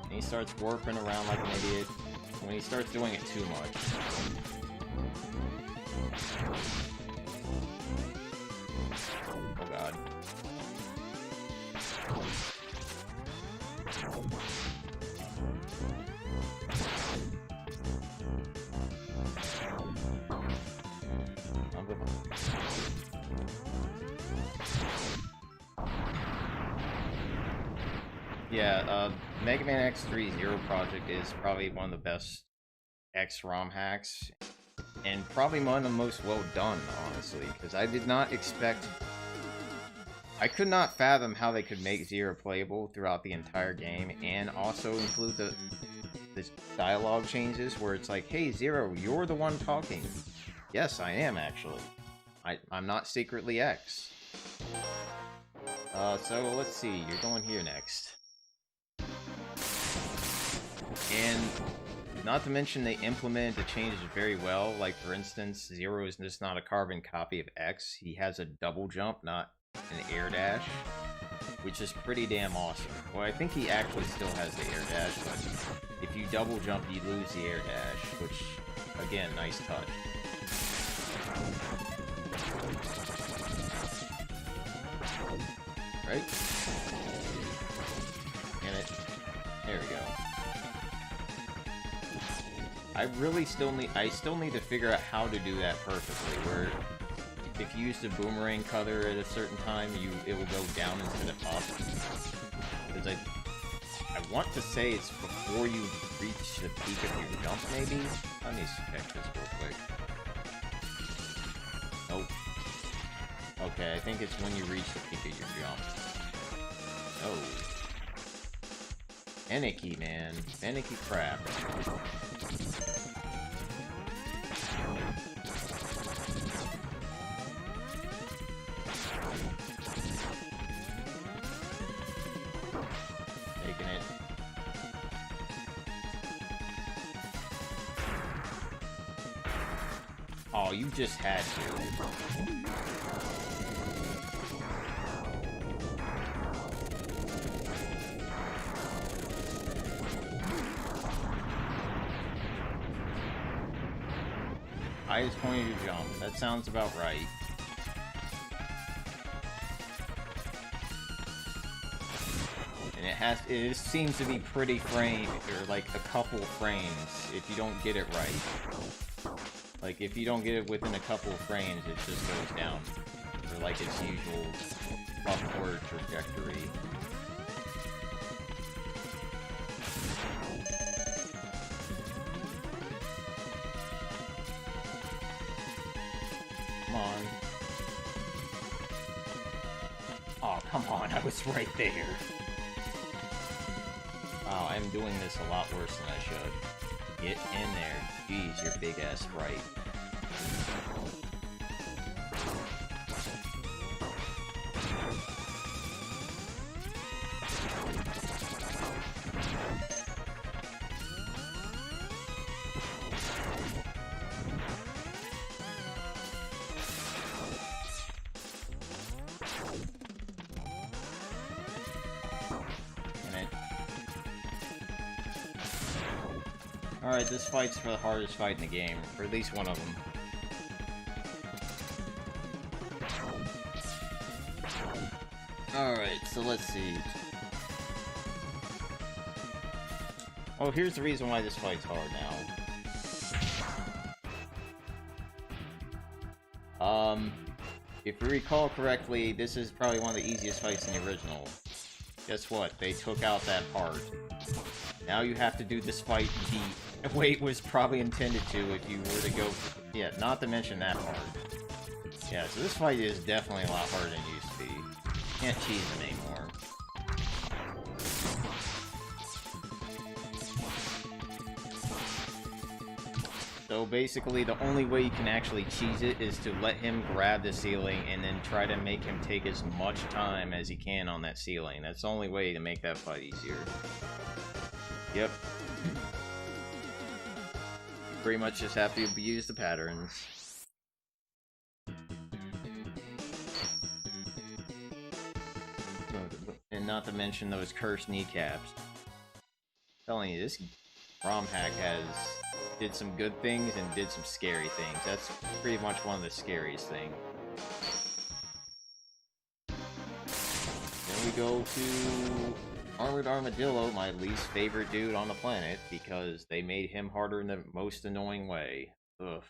And he starts warping around like an idiot when he starts doing it too much. Oh god. Yeah, Mega Man X3 Zero Project is probably one of the best X-ROM hacks, and probably one of the most well done, honestly, because I did not expect... I could not fathom how they could make Zero playable throughout the entire game, and also include the dialogue changes where it's like, hey Zero, you're the one talking. Yes, I am, actually. I'm not secretly X. So let's see, you're going here next. And not to mention they implemented the changes very well. Like, for instance, Zero is just not a carbon copy of X. He has a double jump, not an air dash, which is pretty damn awesome. Well, I think he actually still has the air dash, but if you double jump, you lose the air dash, which, again, nice touch. Right? Damn it. There we go. I still need to figure out how to do that perfectly, where if you use the boomerang cutter at a certain time, it will go down instead of up. Because I want to say it's before you reach the peak of your jump, maybe? Let me check this real quick. Oh. Okay, I think it's when you reach the peak of your jump. Oh. Finicky, man. Finicky crap. Taking it. Oh, you just had to. Highest point of your jump. That sounds about right. And it seems to be pretty framed, or like a couple frames if you don't get it right. Like, if you don't get it within a couple of frames, it just goes down. Or like its usual upward trajectory. Come on. Oh, come on, I was right there. Wow, I'm doing this a lot worse than I should. Get in there. Jeez, your big ass sprite. Alright, this fight's for the hardest fight in the game, or at least one of them. Alright, so let's see. Oh, here's the reason why this fight's hard now. If you recall correctly, this is probably one of the easiest fights in the original. Guess what? They took out that part. Now you have to do this fight the way it was probably intended to if you were to go... Yeah, not to mention that part. Yeah, so this fight is definitely a lot harder than it used to be. Can't cheese it anymore. So basically, the only way you can actually cheese it is to let him grab the ceiling and then try to make him take as much time as he can on that ceiling. That's the only way to make that fight easier. Yep. pretty much just have to use the patterns. And not to mention those cursed kneecaps. I'm telling you, this ROM hack did some good things and did some scary things. That's pretty much one of the scariest things. Then we go to Armored Armadillo, my least favorite dude on the planet, because they made him harder in the most annoying way. Ugh.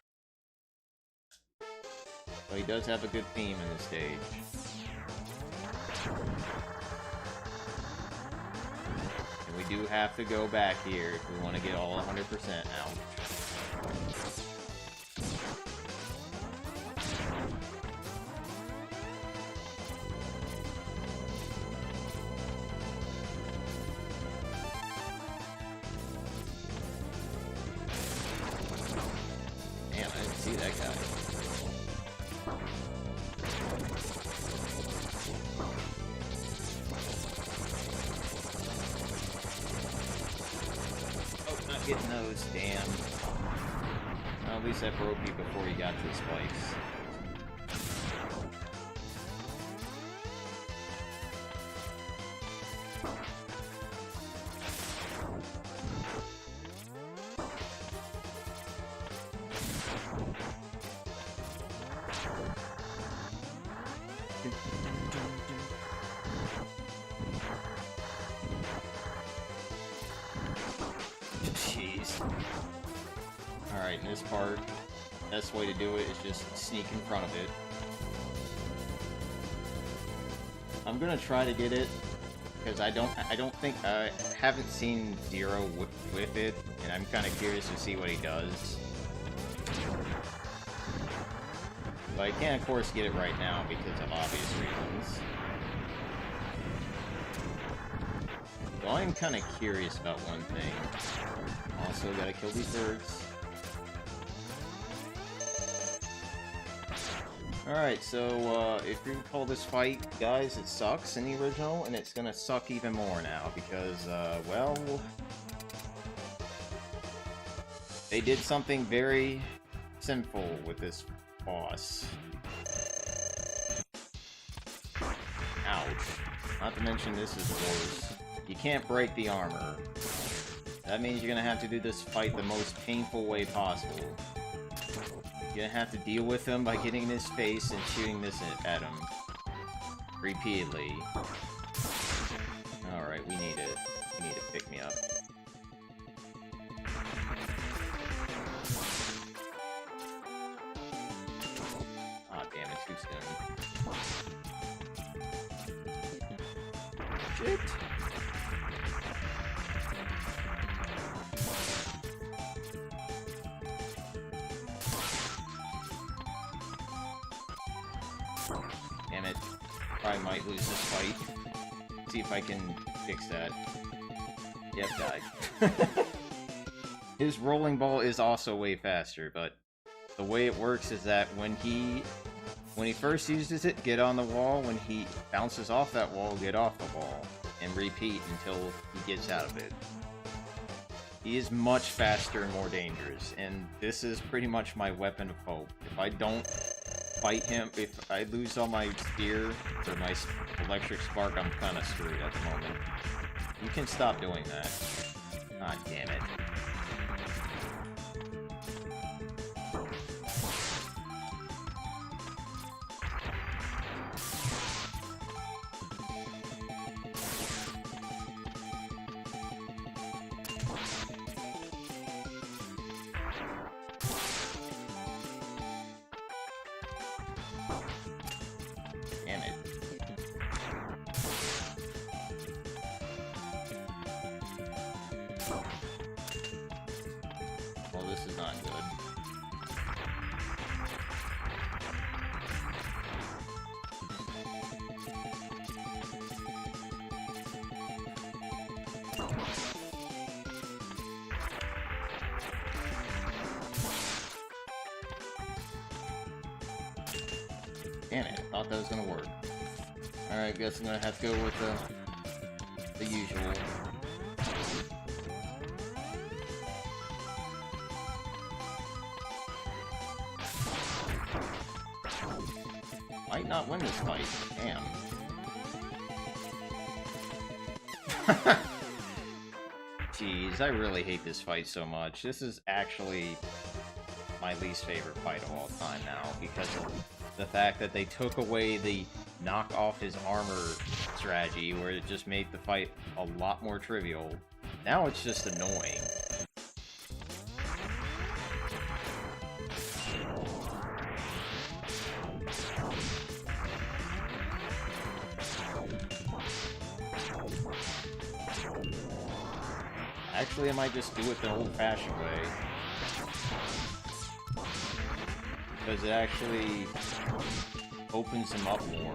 But he does have a good theme in this stage. And we do have to go back here if we want to get all 100% out. Damn, I didn't see that guy. Getting those, damn. Well, at least I broke you before you got to the spikes. Alright, in this part, best way to do it is just sneak in front of it. I'm gonna try to get it, because I don't think, I haven't seen Zero with it, and I'm kind of curious to see what he does. But I can't, of course, get it right now because of obvious reasons. So I'm kind of curious about one thing. Also, gotta kill these birds. Alright, so, if you recall this fight, guys, it sucks in the original, and it's gonna suck even more now, because, well... they did something very sinful with this boss. Ouch. Not to mention, this is worse. You can't break the armor. That means you're gonna have to do this fight the most painful way possible. You're gonna have to deal with him by getting in his face and shooting this at him. Repeatedly. Alright, we need it. We need to pick me up. Ah, damn it, too soon. Shit! Damn it. Probably might lose this fight. See if I can fix that. Yep, died. His rolling ball is also way faster, but the way it works is that when he first uses it, get on the wall. When he bounces off that wall, get off the wall. And repeat until he gets out of it. He is much faster and more dangerous, and this is pretty much my weapon of hope. If I don't fight him, if I lose all my spear or my electric spark, I'm kind of screwed at the moment. You can stop doing that. Ah, damn it. Damn it. Well, this is not good. Damn it, thought that was gonna work. Alright, guess I'm gonna have to go with the usual. might not win this fight. Damn. Jeez, I really hate this fight so much. This is actually my least favorite fight of all time now, because of the fact that they took away the knock off his armor strategy, where it just made the fight a lot more trivial. Now it's just annoying. Actually, I might just do it the old-fashioned way. Because it actually opens him up more.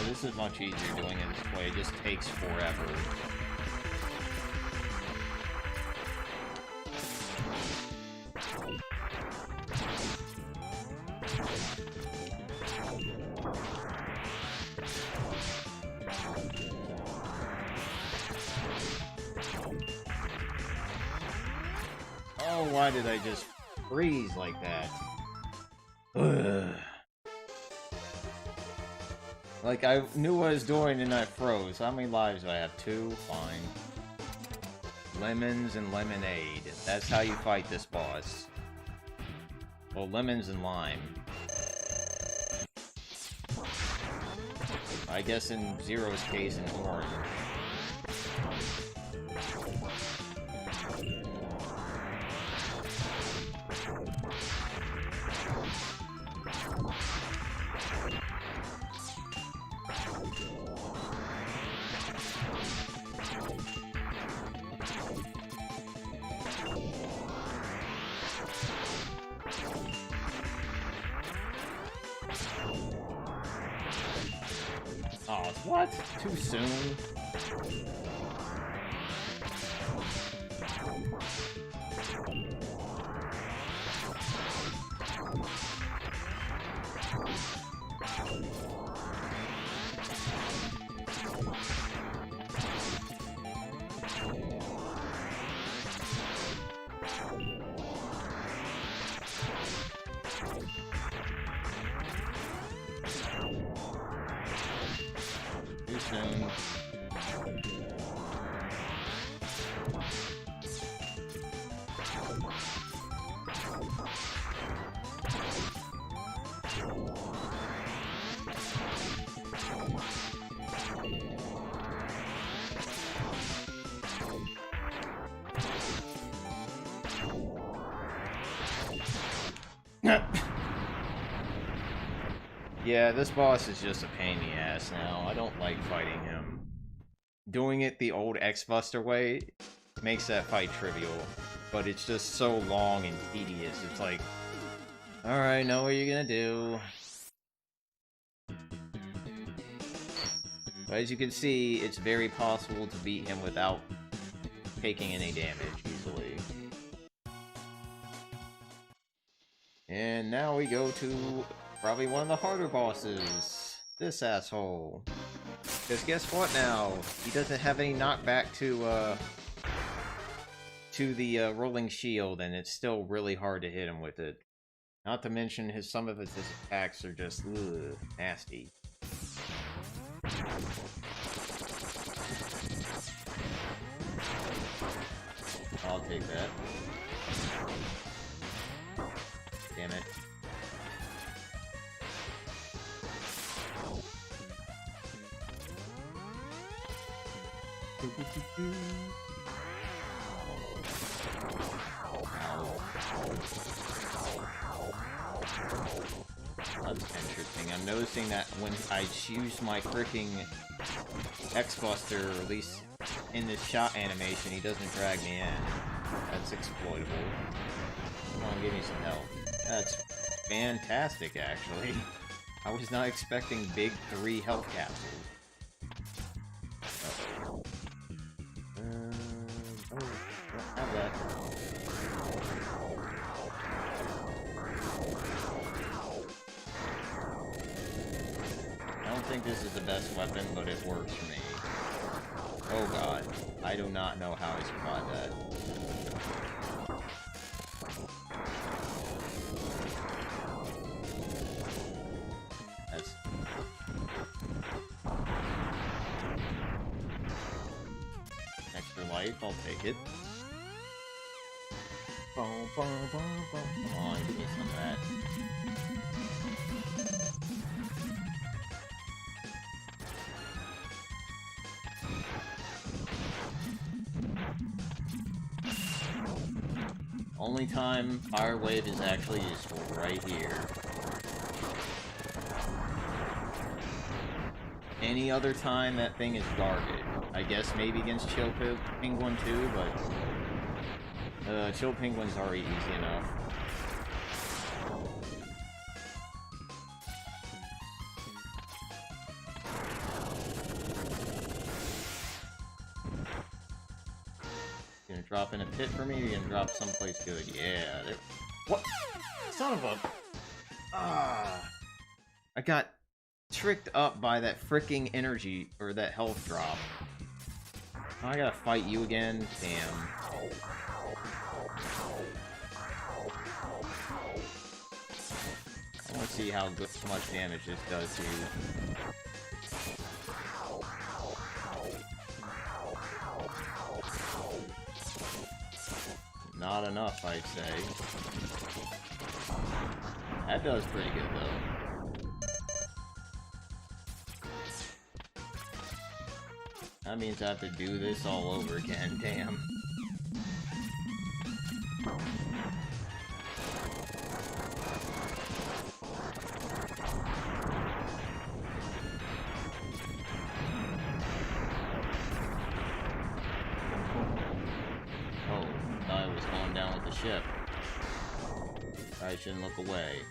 This is much easier doing it this way, it just takes forever. Oh, why did I just freeze like that? Ugh. Like, I knew what I was doing and I froze. How many lives do I have? 2? Fine. Lemons and lemonade. That's how you fight this boss. Well, lemons and lime. I guess in Zero's case, in orange. Oh, what? Too soon? Too soon. Yeah, this boss is just a pain in the ass now. I don't like fighting him. Doing it the old X-Buster way makes that fight trivial, but it's just so long and tedious. It's like, alright, know what you're gonna do. But as you can see, it's very possible to beat him without taking any damage easily. And now we go to probably one of the harder bosses. This asshole. Because guess what now? He doesn't have any knockback to the rolling shield, and it's still really hard to hit him with it. Not to mention some of his attacks are just nasty. I'll take that. Damn it. That's interesting. I'm noticing that when I choose my freaking X-Buster, or at least in this shot animation, he doesn't drag me in. That's exploitable. Come on, give me some help. That's fantastic, actually. I was not expecting big 3 health capsules. Uh-oh. Oh, don't have that. I don't think this is the best weapon, but it works for me. Oh god, I do not know how I survived that. That's... extra life, I'll take it. Come on, give me some of that. Only time Fire Wave is actually useful, right here. Any other time, that thing is garbage. I guess maybe against Chill Penguin too, but... Chill Penguin's already easy enough. You gonna drop in a pit for me, or you gonna drop someplace good? Yeah, there... What? Son of a... Ah... I got tricked up by that freaking energy, or that health drop. I gotta fight you again? Damn. I wanna see how much damage this does to you. Not enough, I'd say. That does pretty good, though. That means I have to do this all over again, damn. Ship. I shouldn't look away.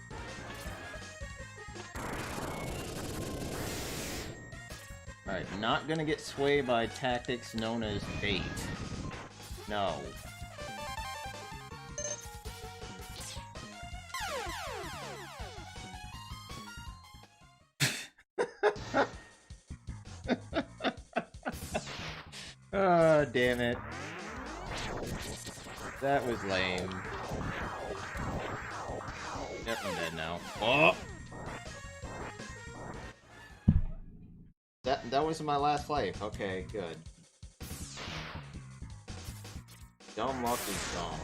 Alright, not gonna get swayed by tactics known as bait. No. Oh, damn it. That was lame. Yep, I'm dead now. Oh! That was my last life. Okay, good. Dumb luck is dumb.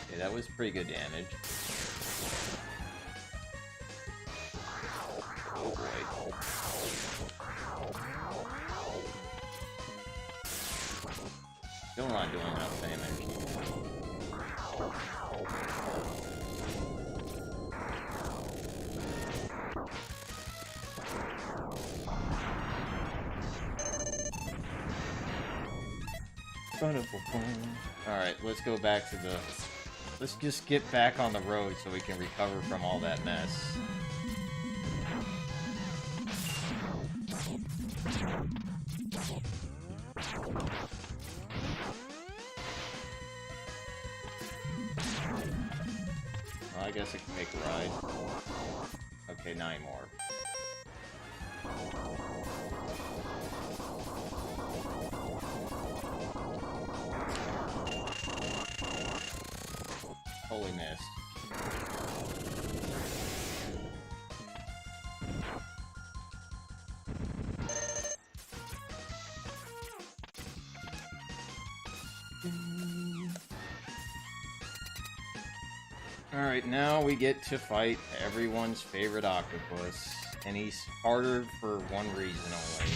Okay, that was pretty good damage. Oh boy. Still not doing enough damage. Alright, let's go back to the... Let's just get back on the road so we can recover from all that mess. Well, I guess I can make a ride. Okay, 9 more. Holy mist. Alright, now we get to fight everyone's favorite octopus, and he's harder for one reason only.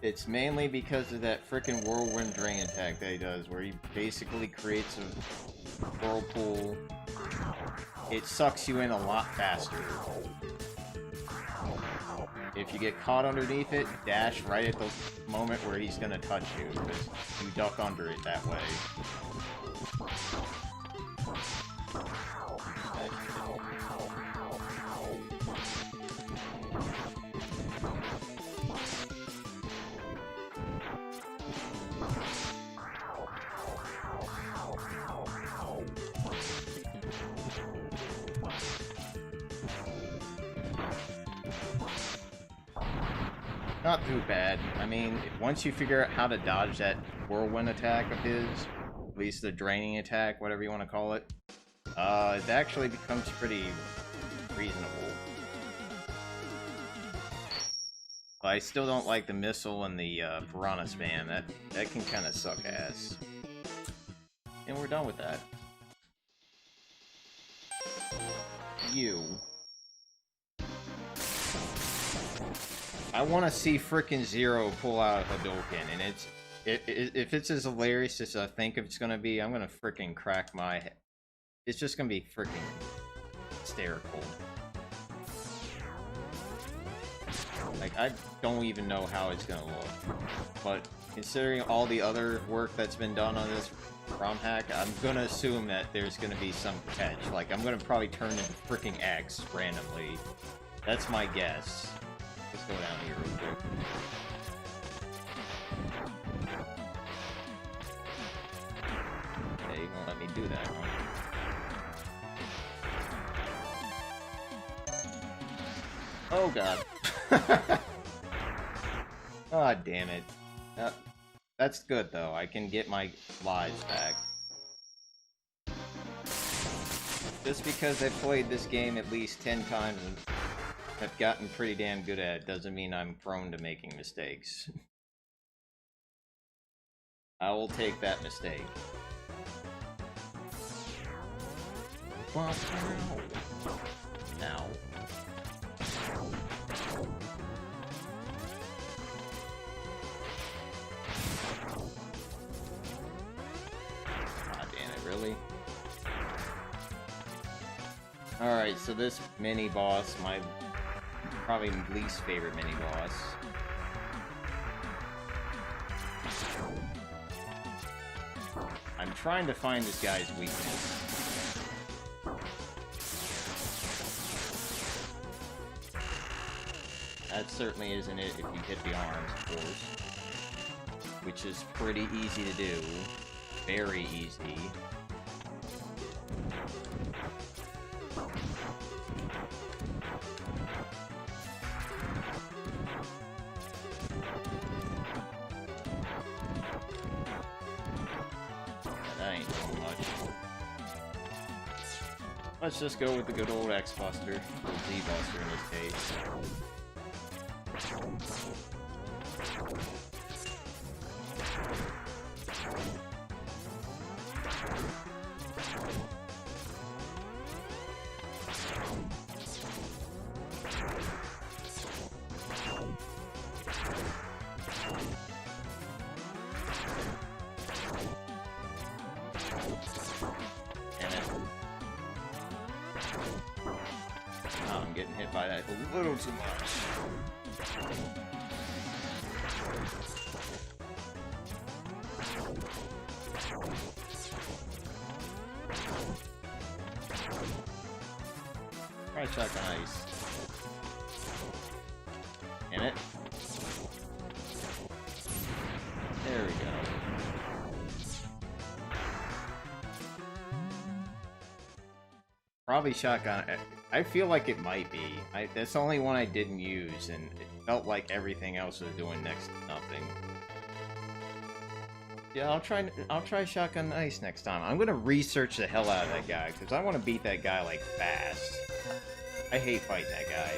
It's mainly because of that frickin' whirlwind drain attack that he does, where he basically creates a whirlpool. It sucks you in a lot faster. If you get caught underneath it, dash right at the moment where he's gonna touch you, because you duck under it that way. Not too bad. I mean, once you figure out how to dodge that whirlwind attack of his, at least the draining attack, whatever you want to call it, it actually becomes pretty reasonable. But I still don't like the missile and the piranha spam. That can kind of suck ass. And we're done with that. You. I want to see frickin' Zero pull out a Hadouken, and if it's as hilarious as I think it's gonna be, I'm gonna frickin' crack my head. It's just gonna be frickin' hysterical. Like, I don't even know how it's gonna look. But considering all the other work that's been done on this ROM hack, I'm gonna assume that there's gonna be some catch. Like, I'm gonna probably turn into frickin' X randomly. That's my guess. Let's go down here real quick. Yeah, you won't let me do that, huh? Oh god. Oh damn it. That's good though. I can get my lives back. Just because I've played this game at least 10 times and have gotten pretty damn good at it doesn't mean I'm prone to making mistakes. I will take that mistake. Well, now. God damn it, really? Alright, so this mini-boss, my probably least favorite mini-boss. I'm trying to find this guy's weakness. That certainly isn't it if you hit the arms, of course. Which is pretty easy to do. Very easy. Let's just go with the good old X-Buster, or Z-Buster in this case. By that a little too much. Try shotgun ice. Damn it. There we go. Probably shotgun. I feel like it might be. That's the only one I didn't use, and it felt like everything else was doing next to nothing. Yeah, I'll try shotgun ice next time. I'm gonna research the hell out of that guy because I want to beat that guy like fast. I hate fighting that guy.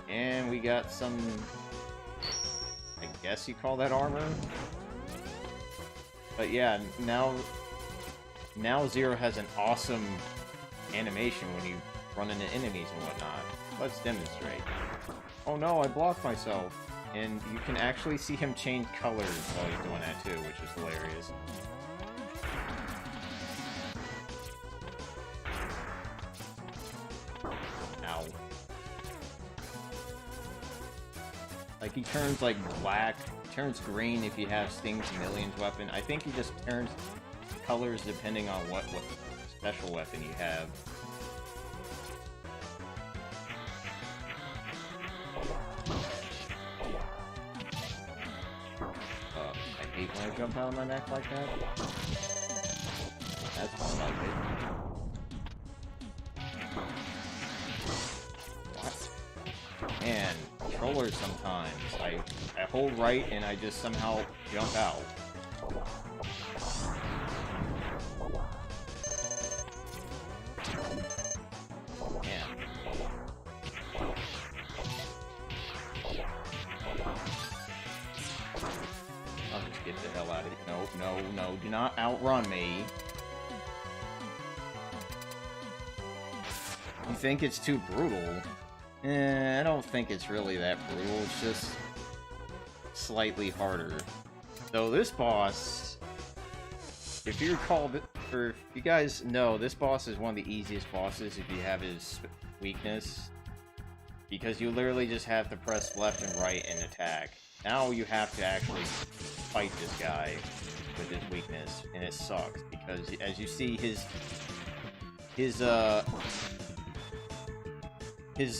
And we got some, I guess you call that armor. But yeah, now Zero has an awesome animation when you run into enemies and whatnot. Let's demonstrate. Oh no, I blocked myself. And you can actually see him change colors while he's doing that too, which is hilarious. Ow. Like, he turns, like, black, turns green if you have Sting's Millions weapon. I think he just turns colors depending on what special weapon you have. I hate when I jump out of my neck like that. That's fun, like it. What? Man, controllers sometimes. I hold right and I just somehow jump out. No, do not outrun me. You think it's too brutal? I don't think it's really that brutal, it's just slightly harder. So this boss, if you recall, or if you guys know, this boss is one of the easiest bosses if you have his weakness. Because you literally just have to press left and right and attack. Now you have to actually fight this guy with his weakness, and it sucks because, as you see, his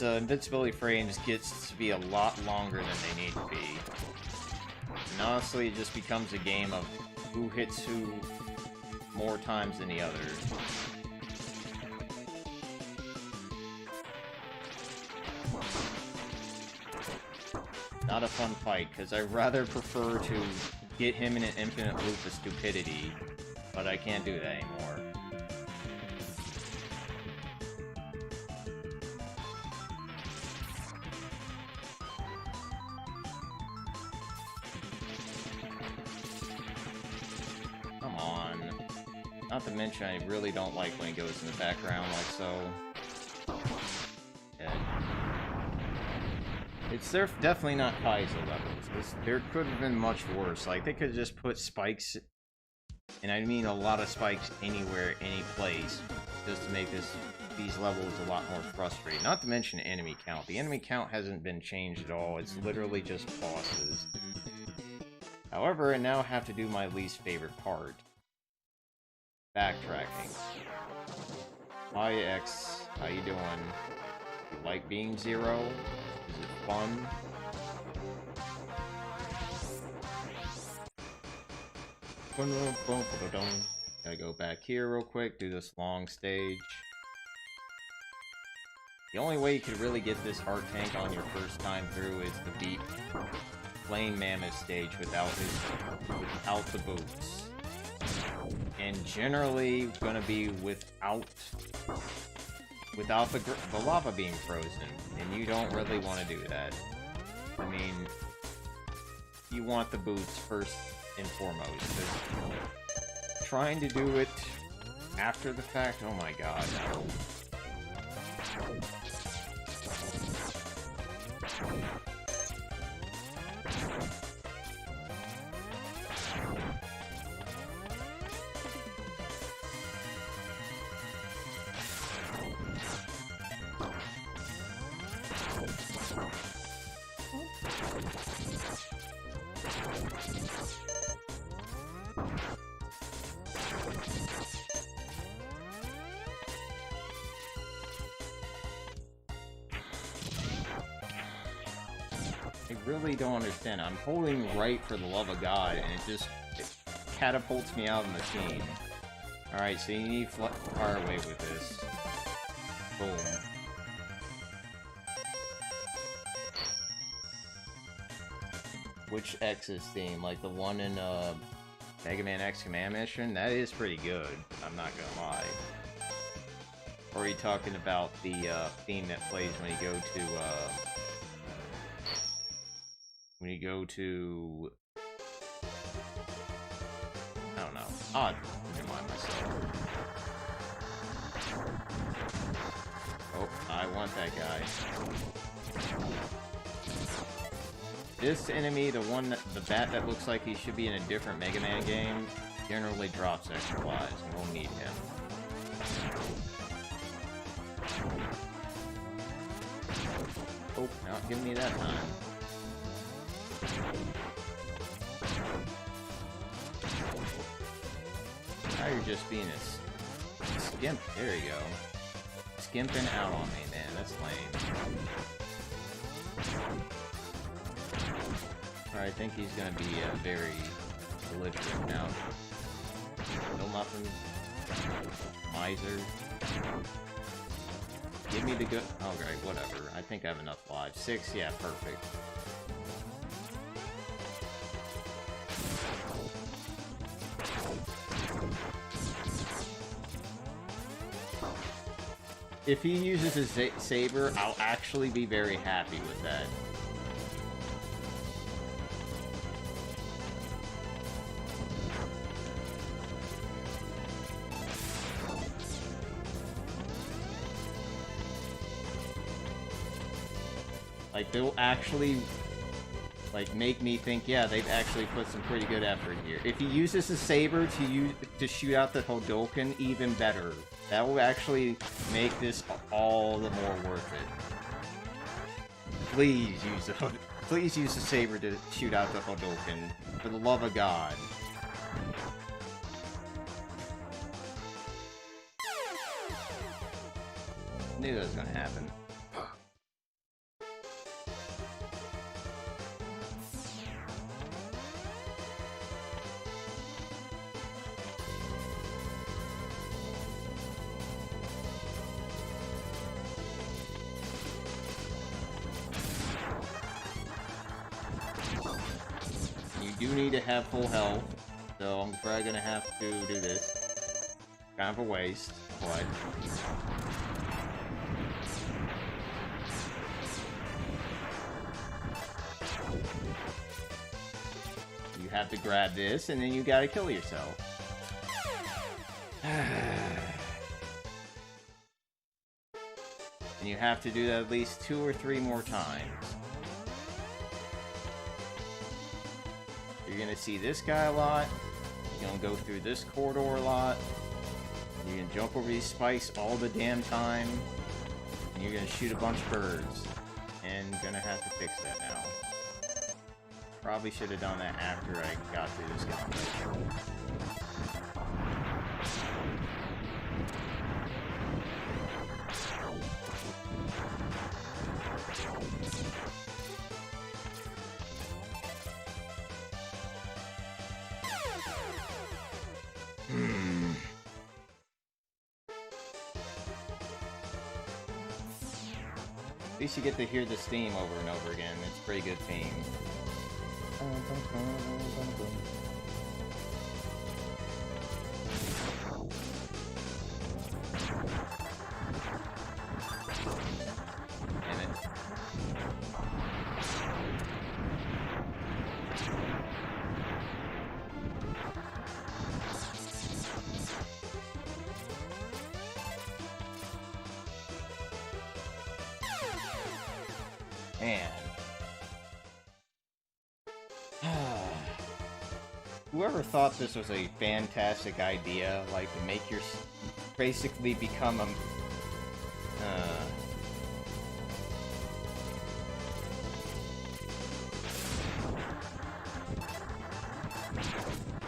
invincibility frames gets to be a lot longer than they need to be. And honestly, it just becomes a game of who hits who more times than the other. Not a fun fight, because I rather prefer to get him in an infinite loop of stupidity, but I can't do that anymore. Come on. Not to mention, I really don't like when he goes in the background like so. Yeah. They're definitely not Kaizo levels. There could have been much worse. Like, they could have just put spikes, and I mean a lot of spikes anywhere, any place, just to make these levels a lot more frustrating. Not to mention enemy count. The enemy count hasn't been changed at all. It's literally just bosses. However, I now have to do my least favorite part. Backtracking. Hi, X. How you doing? You like being Zero? Is it fun? Gotta go back here real quick, do this long stage. The only way you could really get this heart tank on your first time through is to beat Flame Mammoth stage without the boots. And generally gonna be without the lava being frozen, and you don't really want to do that. I mean, you want the boots first and foremost, because trying to do it after the fact, oh my god, no. I really don't understand. I'm holding right for the love of God, and it catapults me out of the machine. Alright, so you need fire away with this. Boom. Which X's theme? Like the one in Mega Man X Command Mission? That is pretty good, I'm not gonna lie. Or are you talking about the theme that plays when you go to I don't know. I'll remind myself. Oh, I want that guy. This enemy, the bat that looks like he should be in a different Mega Man game, generally drops extra lives, and we'll need him. Oh, not giving me that time. Now you're just being a skimp. There you go. Skimping out on me, man. That's lame. Alright, I think he's gonna be very belligerent now. Still nothing. Miser. Give me the good. Okay, whatever. I think I have enough lives. 6, yeah, perfect. If he uses his saber, I'll actually be very happy with that. Like, they'll actually, like, make me think, yeah, they've actually put some pretty good effort here. If he uses his saber to shoot out the Hadouken, even better. That will actually make this all the more worth it. Please use the saber to shoot out the Hadouken, for the love of God. Knew that was gonna happen. You do need to have full health, so I'm probably gonna have to do this. Kind of a waste, but... you have to grab this, and then you gotta kill yourself. And you have to do that at least 2 or 3 more times. You're gonna see this guy a lot. You're gonna go through this corridor a lot. You're gonna jump over these spikes all the damn time. And you're gonna shoot a bunch of birds. And gonna have to fix that now. Probably should have done that after I got through this gauntlet. At least you get to hear this theme over and over again. It's a pretty good theme. Damn it. Man. Whoever thought this was a fantastic idea, like to make your basically become a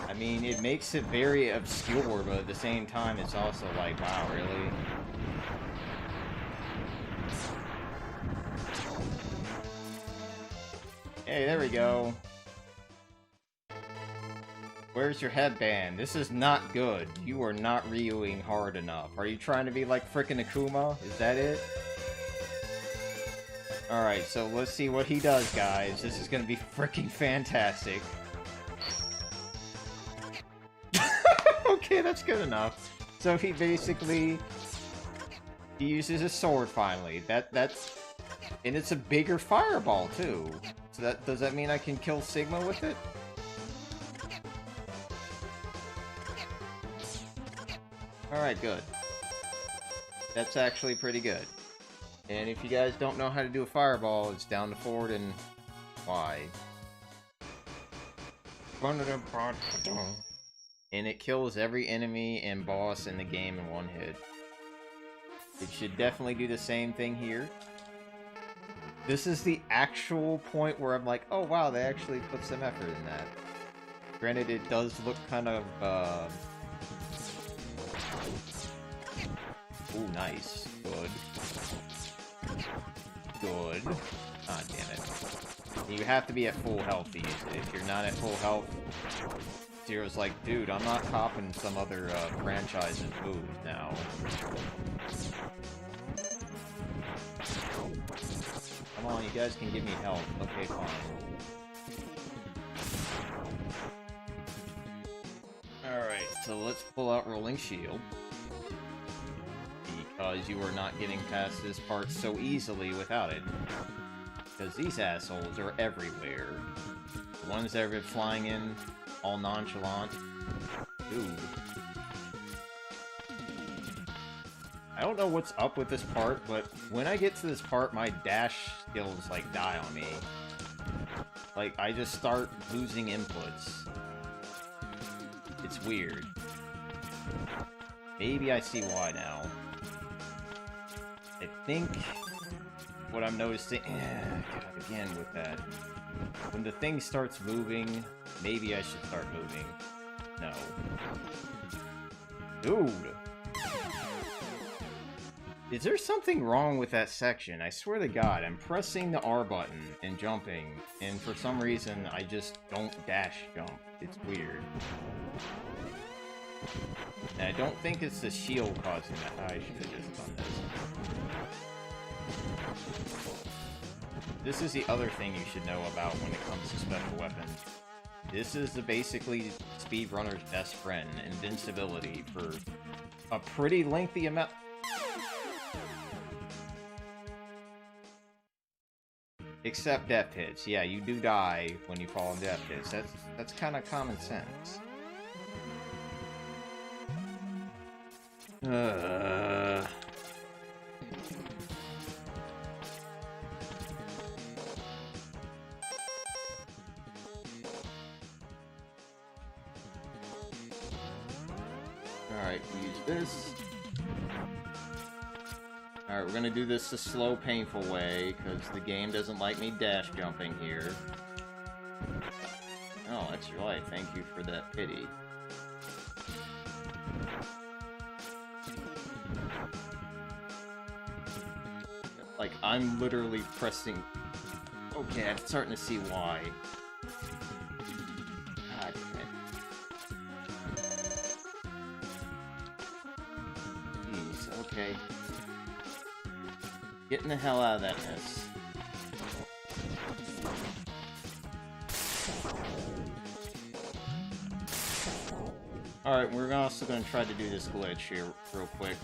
I mean, it makes it very obscure, but at the same time it's also like, wow, really? Hey, there we go. Where's your headband? This is not good. You are not Ryuing hard enough. Are you trying to be like frickin' Akuma? Is that it? Alright, so let's see what he does, guys. This is gonna be frickin' fantastic. Okay, that's good enough. So he basically... he uses his sword finally. That's... and it's a bigger fireball, too. So does that mean I can kill Sigma with it? Alright, good. That's actually pretty good. And if you guys don't know how to do a fireball, it's down to forward and Why? And it kills every enemy and boss in the game in one hit. It should definitely do the same thing here. This is the actual point where I'm like, oh wow, they actually put some effort in that. Granted, it does look kind of, ooh, nice. Good. Good. Ah, damn it. You have to be at full health to use it. If you're not at full health, Zero's like, dude, I'm not copping some other, franchise's moves now. Come on, you guys can give me help. Okay, fine. Alright, so let's pull out Rolling Shield. Because you are not getting past this part so easily without it. Because these assholes are everywhere. The ones that are flying in all nonchalant. Ooh. I don't know what's up with this part, but when I get to this part, my dash skills, like, die on me. Like, I just start losing inputs. It's weird. Maybe I see why now. I think what I'm noticing... God, again with that. When the thing starts moving, maybe I should start moving. No. Dude! Is there something wrong with that section? I swear to God, I'm pressing the R button and jumping, and for some reason, I just don't dash jump. It's weird. And I don't think it's the shield causing that. I should have just done this. This is the other thing you should know about when it comes to special weapons. This is the basically speedrunner's best friend, invincibility, for a pretty lengthy amount... Except death hits. Yeah, you do die when you fall in death hits. That's kind of common sense. Alright, use this. Alright, we're gonna do this the slow, painful way, because the game doesn't like me dash jumping here. Oh, that's right. Thank you for that pity. Like, I'm literally pressing... Okay, I'm starting to see why. God damn it. Jeez, okay. Getting the hell out of that mess. Alright, we're also going to try to do this glitch here real quick.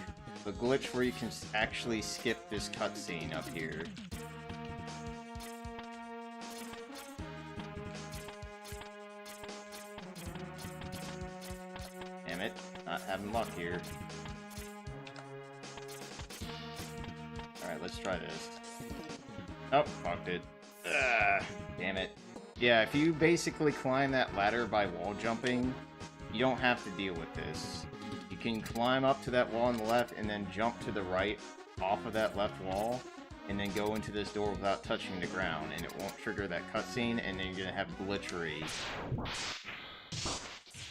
The glitch where you can actually skip this cutscene up here. Damn it, not having luck here. Alright, let's try this. Oh, fucked it. Damn it. Yeah, if you basically climb that ladder by wall jumping, you don't have to deal with this. You can climb up to that wall on the left and then jump to the right off of that left wall and then go into this door without touching the ground, and it won't trigger that cutscene, and then you're gonna have glitchery.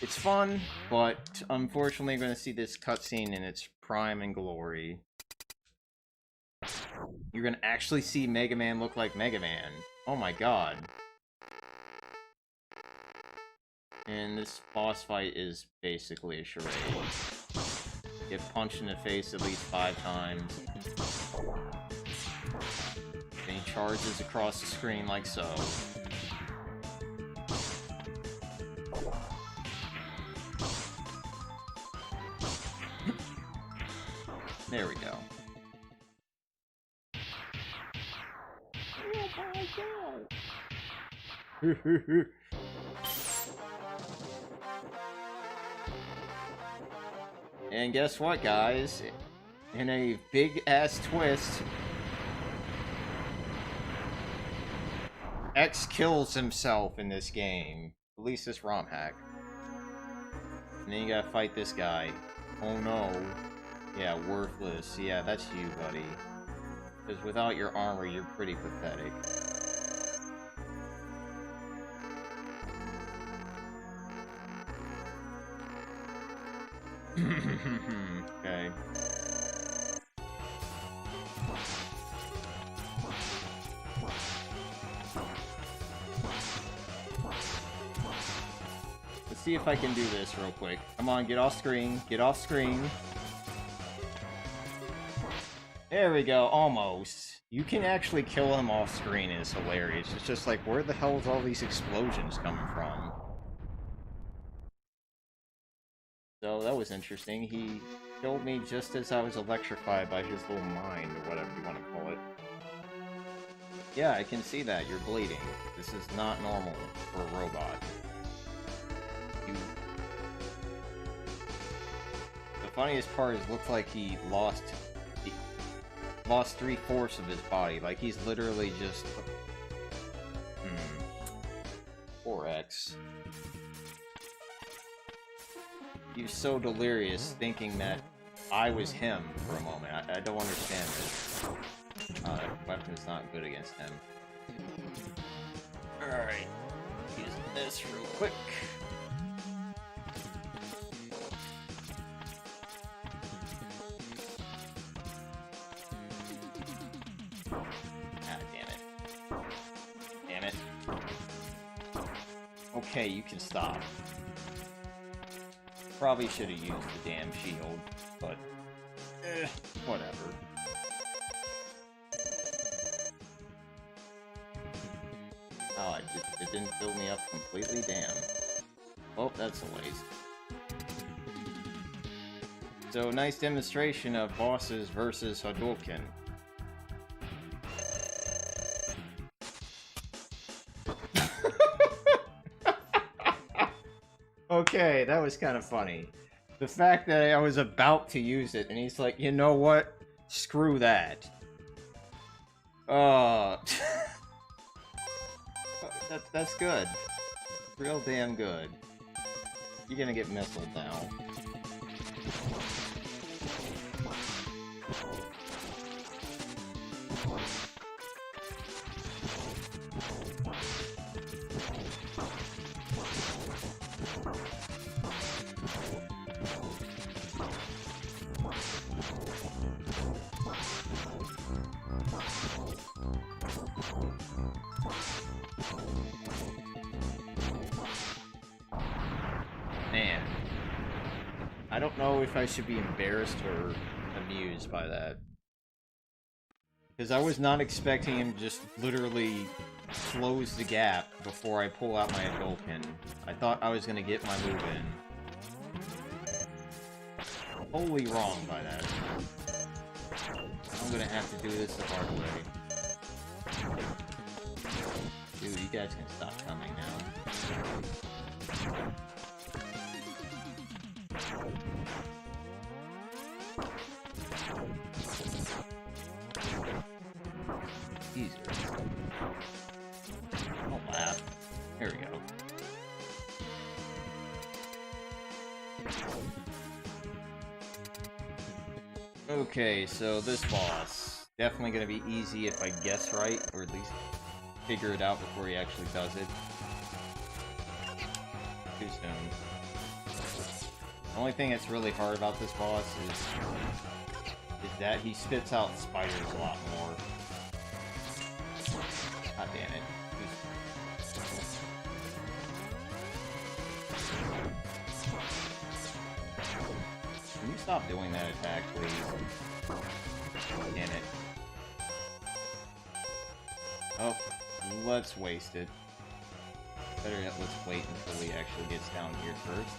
It's fun, but unfortunately you're gonna see this cutscene in its prime and glory. You're gonna actually see Mega Man look like Mega Man. Oh my god. And this boss fight is basically a charade. Get punched in the face at least 5 times. Then he charges across the screen like so. There we go. And guess what, guys? In a big-ass twist, X kills himself in this game. At least this ROM hack. And then you gotta fight this guy. Oh no. Yeah, worthless. Yeah, that's you, buddy. Because without your armor, you're pretty pathetic. Okay. Let's see if I can do this real quick. Come on, get off screen. Get off screen. There we go, almost. You can actually kill him off screen, it's hilarious. It's just like, where the hell is all these explosions coming from? So that was interesting. He killed me just as I was electrified by his little mind, or whatever you want to call it. Yeah, I can see that. You're bleeding. This is not normal for a robot. The funniest part is, it looks like he lost 3/4 of his body. Like, he's literally just... Poor X. He was so delirious thinking that I was him for a moment. I don't understand this. That weapon's not good against him. Alright. Using this real quick. Ah, damn it. Damn it. Okay, you can stop. Probably should have used the damn shield, but whatever. Oh, it didn't fill me up completely? Damn. Well, that's a waste. So, nice demonstration of bosses versus Hadouken. Okay, that was kind of funny. The fact that I was about to use it, and he's like, you know what? Screw that. That's good. Real damn good. You're gonna get missiled now. Man, I don't know if I should be embarrassed or amused by that. Because I was not expecting him to just literally close the gap before I pull out my Hadouken. I thought I was going to get my move in. Totally wrong by that. I'm going to have to do this the hard way. Dude, you guys can stop coming now. Easier. Don't laugh. Here we go. Okay, so this boss. Definitely gonna be easy if I guess right, or at least figure it out before he actually does it. Too soon. The only thing that's really hard about this boss is that he spits out spiders a lot more. God damn it. Can you stop doing that attack, please? Damn it. Oh, let's waste it. Better yet, let's wait until he actually gets down here first.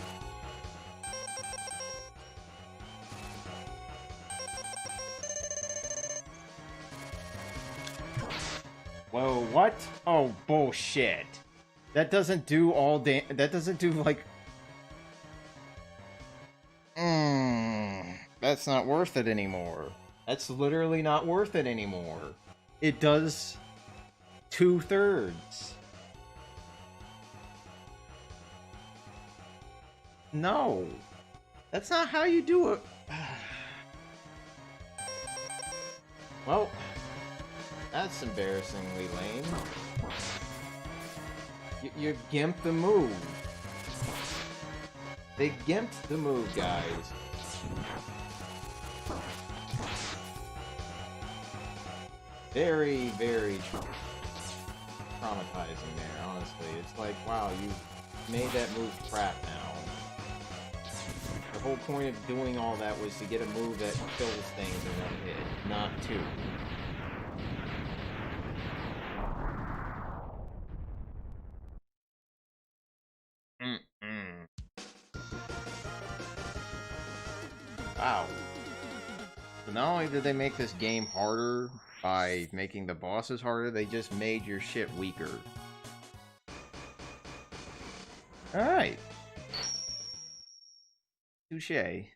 Whoa, what? Oh, bullshit. That doesn't do all that doesn't do, like... That's not worth it anymore. That's literally not worth it anymore. It does... 2/3. No. That's not how you do it. Well, that's embarrassingly lame. You gimped the move. They gimped the move, guys. Very, very traumatizing there, honestly. It's like, wow, you made that move crap now. The whole point of doing all that was to get a move that kills things in one hit, not two. Wow. So not only did they make this game harder by making the bosses harder, they just made your shit weaker. Alright. Touché.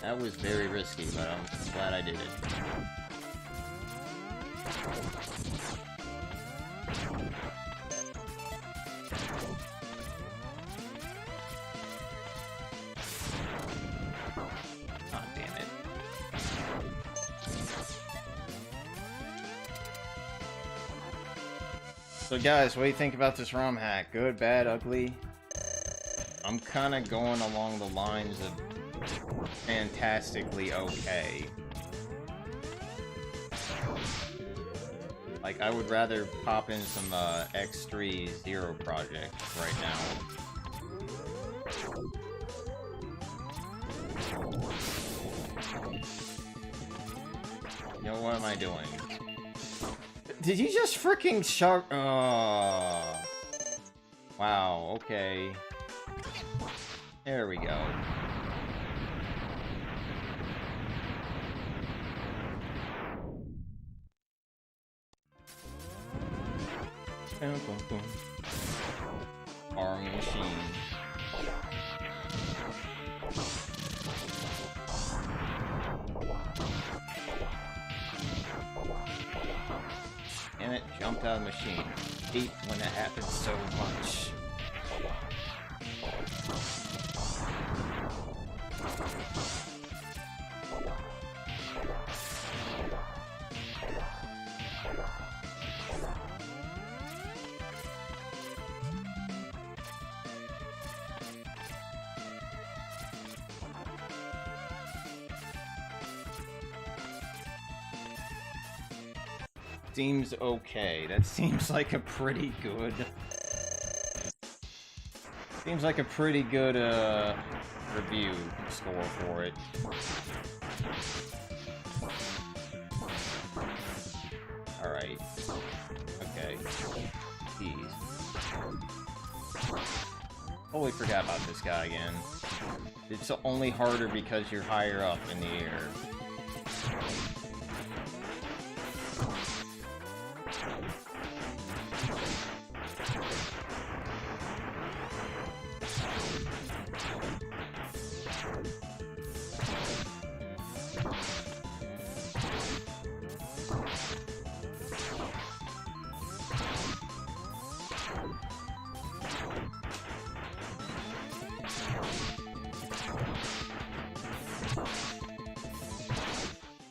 That was very risky, but I'm glad I did it. Oh, damn it. So guys, what do you think about this ROM hack? Good, bad, ugly? I'm kind of going along the lines of fantastically okay. Like, I would rather pop in some X3 Zero Project right now. You know, what am I doing? Did you just freaking shove? Oh. Wow, okay. There we go. Arm machine. Damn it, jumped out of the machine. Hate when that happens so much. Seems okay. That seems like a pretty good... Seems like a pretty good, review score for it. Alright. Okay. Jeez. Totally forgot about this guy again. It's only harder because you're higher up in the air.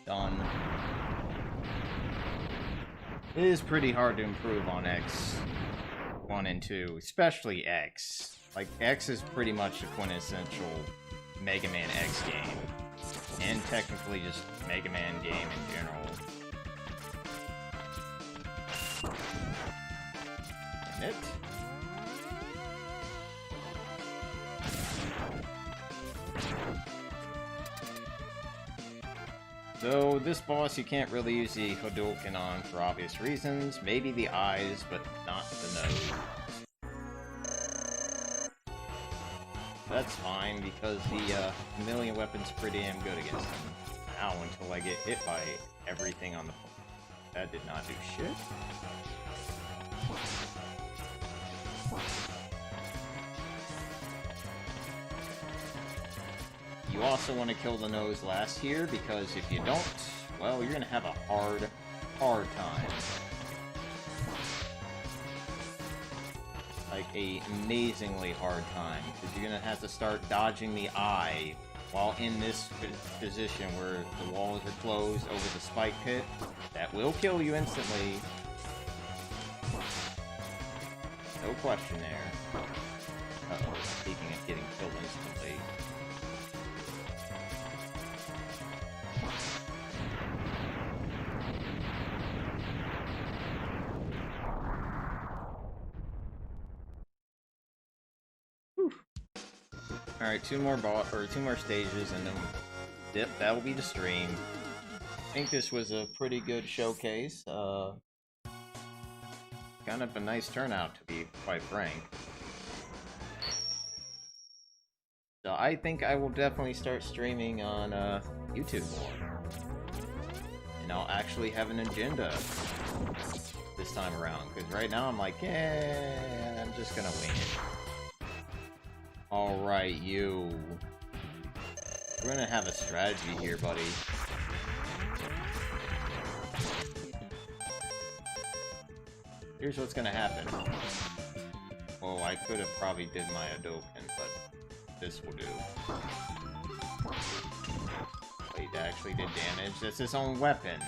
Done. It is pretty hard to improve on X 1 and 2, especially X. Like, X is pretty much a quintessential Mega Man X game, and technically just Mega Man game in general. And it. So, this boss you can't really use the Hadouken on for obvious reasons. Maybe the eyes, but not the nose. That's fine, because the chameleon weapon's pretty damn good against them. Now, until I get hit by everything on the floor. That did not do shit. you also want to kill the nose last here, because if you don't, well, you're gonna have a hard time. Like, a amazingly hard time, because you're gonna have to start dodging the eye while in this position where the walls are closed over the spike pit. That will kill you instantly. No question there. Uh-oh, speaking of getting killed instantly. Alright, two more stages, and then that will be the stream. I think this was a pretty good showcase. Kind of a nice turnout, to be quite frank. So I think I will definitely start streaming on YouTube more. And I'll actually have an agenda this time around, because right now I'm like, yeah, I'm just gonna wing it. Alright, you. We're gonna have a strategy here, buddy. Here's what's gonna happen. Oh, I could have probably did my Adoken, but this will do. Wait, that actually did damage? That's his own weapon.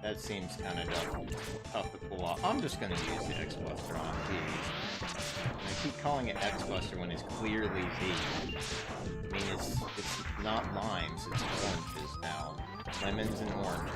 That seems kind of tough to pull off. I'm just gonna use the X-Buster on these. And I keep calling it X-Buster when it's clearly Z. I mean, it's not limes, it's oranges now. Lemons and oranges.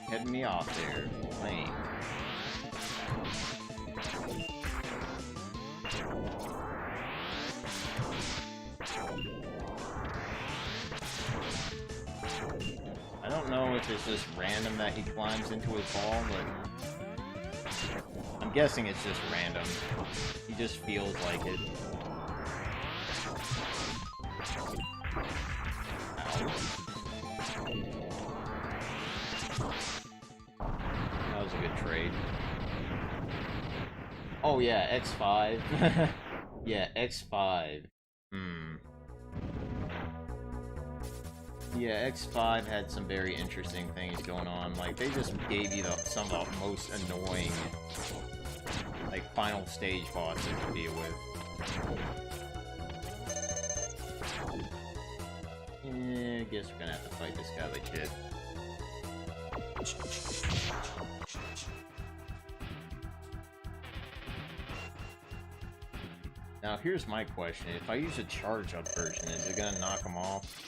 Heading me off there, lame. I don't know if it's just random that he climbs into his ball, but I'm guessing it's just random. He just feels like it. Ow. That was a good trade. Oh yeah, X5. Yeah, X5. Yeah, X5 had some very interesting things going on. Like, they just gave you some of the most annoying, like, final stage bosses to deal with. I guess we're gonna have to fight this guy legit. Now, here's my question. If I use a charge-up version, is it gonna knock him off?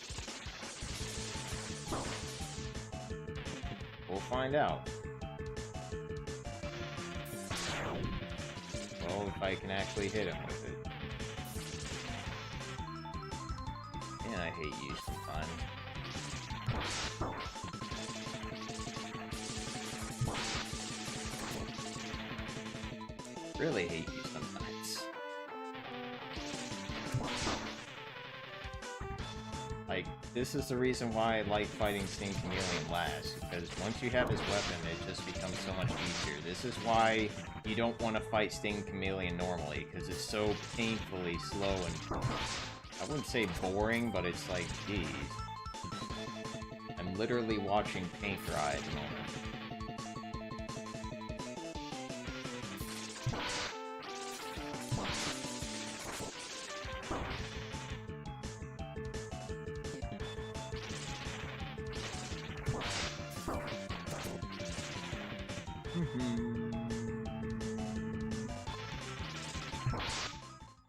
We'll find out. Well, if I can actually hit him with it. And I hate you sometimes. Really hate you sometimes. Like, this is the reason why I like fighting Sting Chameleon last, because once you have his weapon, it just becomes so much easier. This is why you don't want to fight Sting Chameleon normally, because it's so painfully slow and, I wouldn't say boring, but it's like, geez. I'm literally watching paint dry at the moment.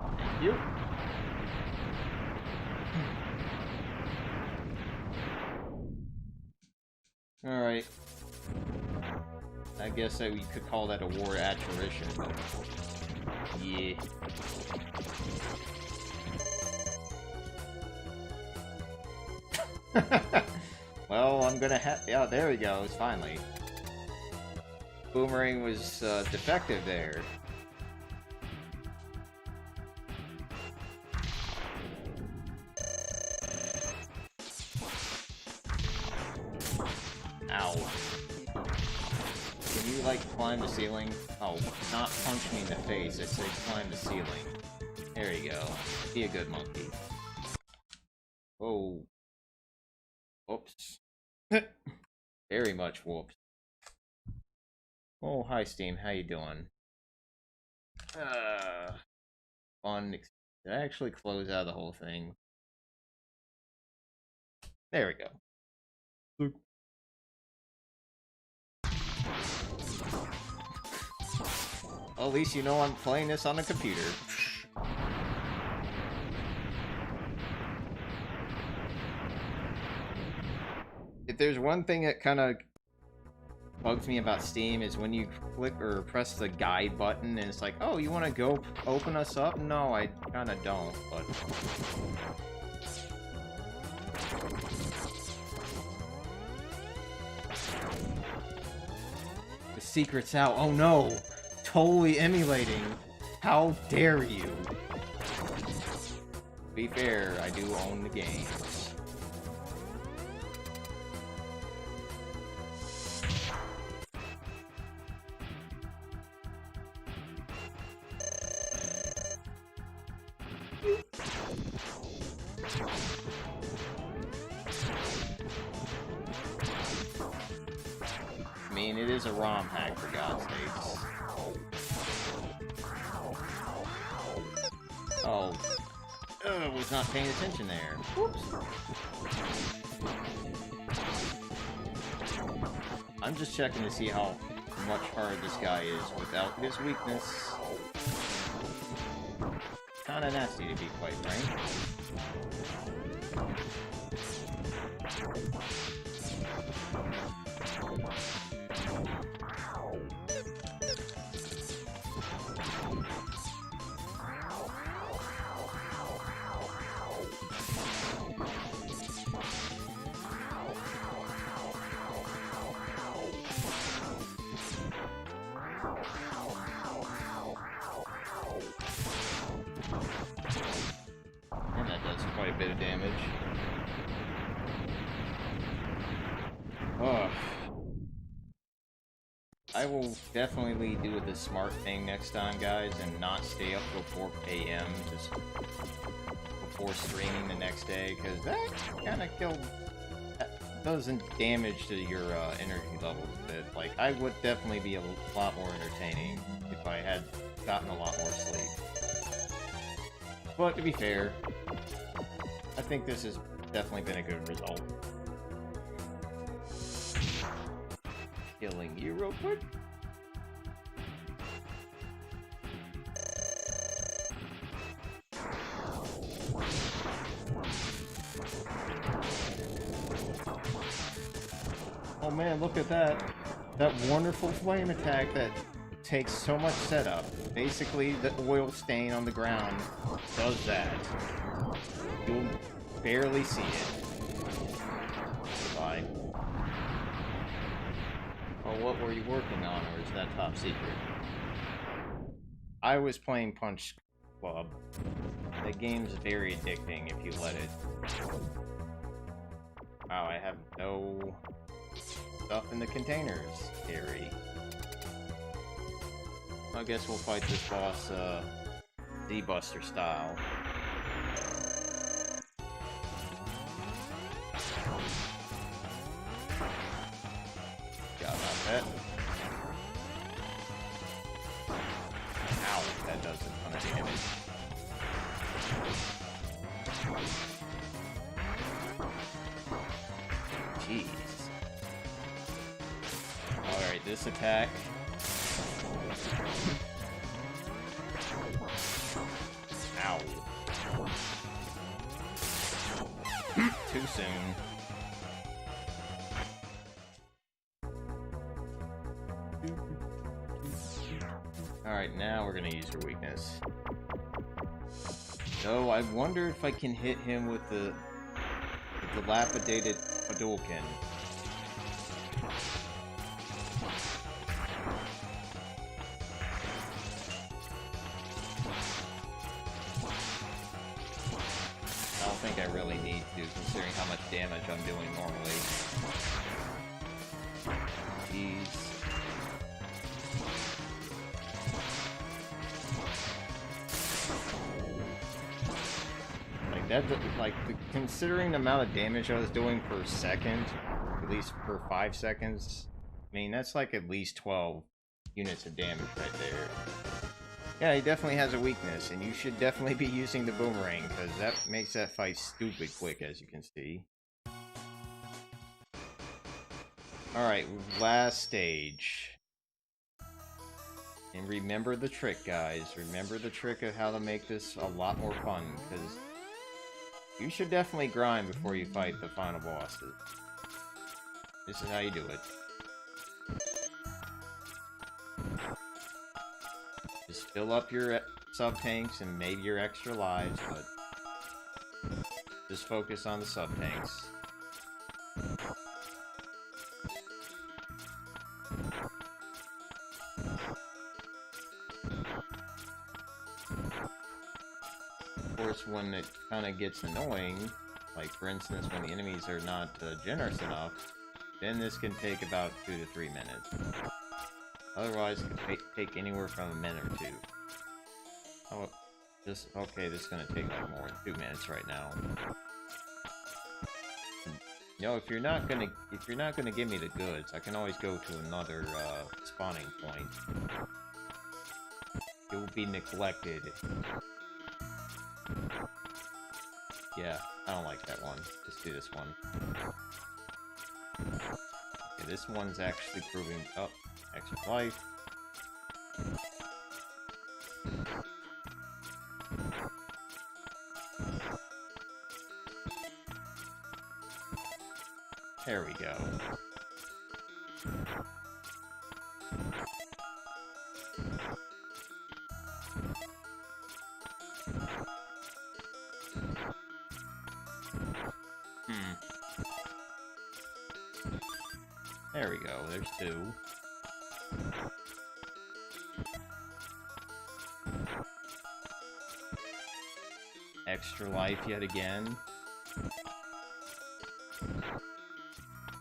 Thank you. guess we could call that a war attrition. Yeah. Well, I'm gonna have... Yeah, there he goes, finally. Boomerang was defective there. Ow. Can you, like, climb the ceiling? Oh, not punch me in the face, it says climb the ceiling. There you go. Be a good monkey. Whoa. Whoops. Very much whoops. Oh, hi Steam, how you doing? Fun. Did I actually close out the whole thing? There we go. Well, at least you know I'm playing this on a computer. If there's one thing that kind of bugs me about Steam is when you click or press the guide button and it's like, oh, you want to go open us up? No, I kind of don't, but... The secret's out. Oh no! Totally emulating. How dare you? To be fair, I do own the games. I mean, it is a ROM hack, for God's sakes. Oh. Was not paying attention there. Whoops. I'm just checking to see how much harder this guy is without his weakness. Kinda nasty, to be quite frank. And that does quite a bit of damage. Ugh. I will definitely do the smart thing next time, guys, and not stay up till 4 AM just before streaming the next day, because that kind of doesn't damage to your energy levels a bit. Like, I would definitely be a lot more entertaining if I had gotten a lot more sleep. But to be fair, I think this has definitely been a good result. Killing you real quick. Oh man, look at that. That wonderful flame attack that takes so much setup. Basically, the oil stain on the ground does that. You'll barely see it. Goodbye. Oh, what were you working on, or is that top secret? I was playing Punch Club. The game's very addicting if you let it. Wow, I have no stuff in the containers. Scary. I guess we'll fight this boss, D-Buster style. Got about that. Ow, that does a ton of damage. Jeez. Alright, this attack. Ow. Too soon. Alright, now we're gonna use her weakness. So I wonder if I can hit him with the dilapidated Hadouken. I don't think I really need to, considering how much damage I'm doing normally. Jeez. Considering the amount of damage I was doing per second, at least per 5 seconds, I mean, that's like at least 12 units of damage right there. Yeah, he definitely has a weakness, and you should definitely be using the boomerang, because that makes that fight stupid quick, as you can see. Alright, last stage. And remember the trick, guys. Remember the trick of how to make this a lot more fun, because you should definitely grind before you fight the final bosses. This is how you do it. Just fill up your sub-tanks and maybe your extra lives, but just focus on the sub-tanks. Of course, when it kind of gets annoying, like for instance when the enemies are not generous enough, then this can take about 2 to 3 minutes. Otherwise, it could take anywhere from a minute or 2. Oh, okay, this is gonna take like more than 2 minutes right now. You know, if you're not gonna give me the goods, I can always go to another spawning point. It will be neglected. Yeah, I don't like that one. Let's do this one. Okay, this one's actually proving up extra life. There we go. There we go, there's 2. Extra life yet again.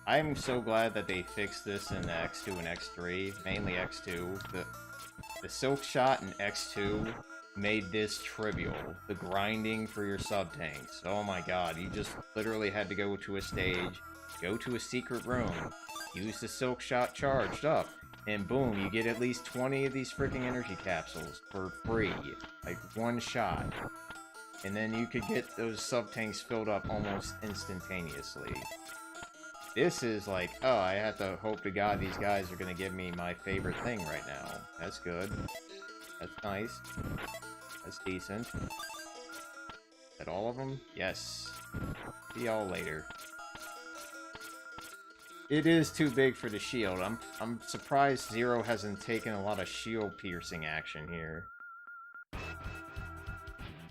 I'm so glad that they fixed this in the X2 and X3, mainly X2. The Silk Shot in X2 made this trivial. The grinding for your sub-tanks. Oh my god, you just literally had to go to a stage, go to a secret room, use the Silk Shot charged up, and boom, you get at least 20 of these freaking energy capsules for free. Like, one shot. And then you could get those sub-tanks filled up almost instantaneously. This is like, oh, I have to hope to god these guys are gonna give me my favorite thing right now. That's good. That's nice. That's decent. Is that all of them? Yes. See y'all later. It is too big for the shield. I'm surprised Zero hasn't taken a lot of shield piercing action here.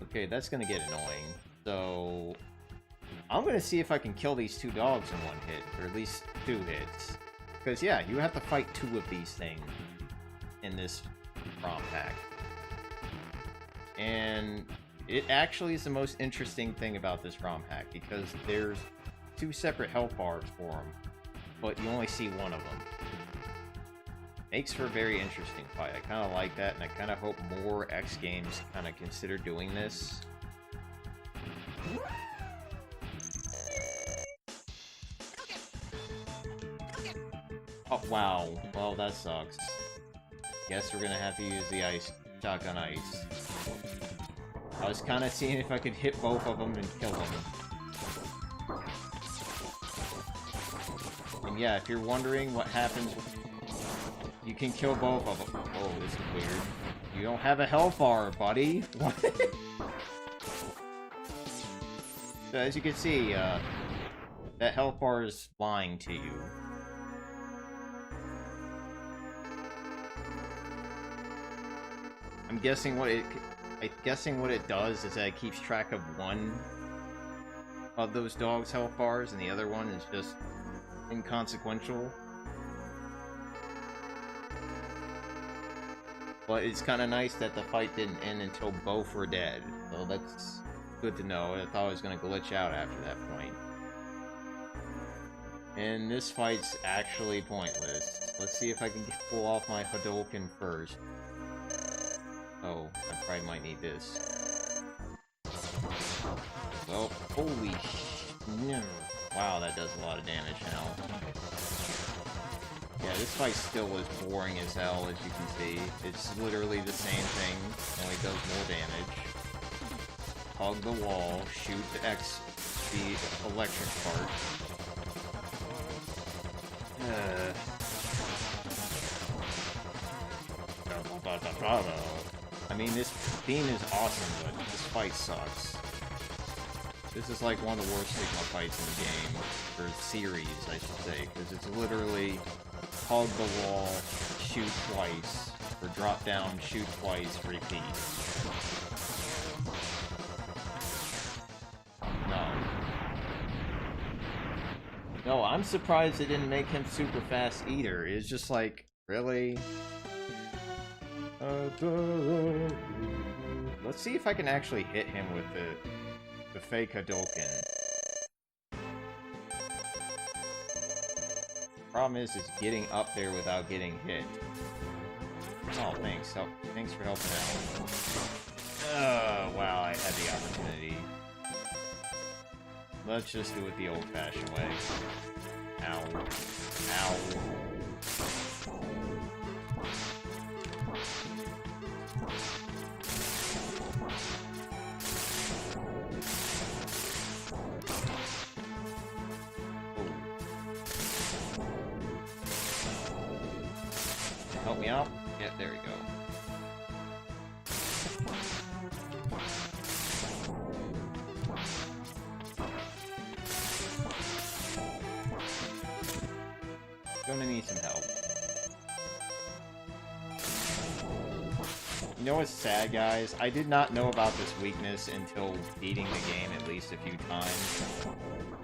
Okay, that's gonna get annoying. So I'm gonna see if I can kill these 2 dogs in 1 hit, or at least 2 hits. Because yeah, you have to fight 2 of these things in this ROM pack. And it actually is the most interesting thing about this ROM hack, because there's 2 separate health bars for them, but you only see 1 of them. Makes for a very interesting fight. I kind of like that, and I kind of hope more X games kind of consider doing this. Oh, wow. Well, that sucks. Guess we're gonna have to use the shotgun ice. I was kind of seeing if I could hit both of them and kill them. And yeah, if you're wondering what happens, you can kill both of them. Oh, this is weird. You don't have a health bar, buddy. What? So as you can see, that health bar is lying to you. I'm guessing what it does is that it keeps track of one of those dogs' health bars, and the other one is just inconsequential. But it's kind of nice that the fight didn't end until both were dead. So that's good to know. I thought I was going to glitch out after that point. And this fight's actually pointless. Let's see if I can pull off my Hadouken first. Oh, I probably might need this. Well, holy sh... Wow, that does a lot of damage now. Yeah, this fight still is boring as hell, as you can see. It's literally the same thing, only does more damage. Hug the wall, shoot the electric part. I mean, this theme is awesome, but this fight sucks. This is like one of the worst Sigma fights in the game, or series, I should say, because it's literally hug the wall, shoot twice, or drop down, shoot twice, repeat. No, I'm surprised they didn't make him super fast either. It's just like, really? Let's see if I can actually hit him with the fake Hadouken. Problem is getting up there without getting hit. Oh, thanks. Thanks for helping out. Wow, I had the opportunity. Let's just do it the old-fashioned way. Ow. Ow. Help me out? Yeah, there we go. Gonna need some help. You know what's sad, guys? I did not know about this weakness until beating the game at least a few times.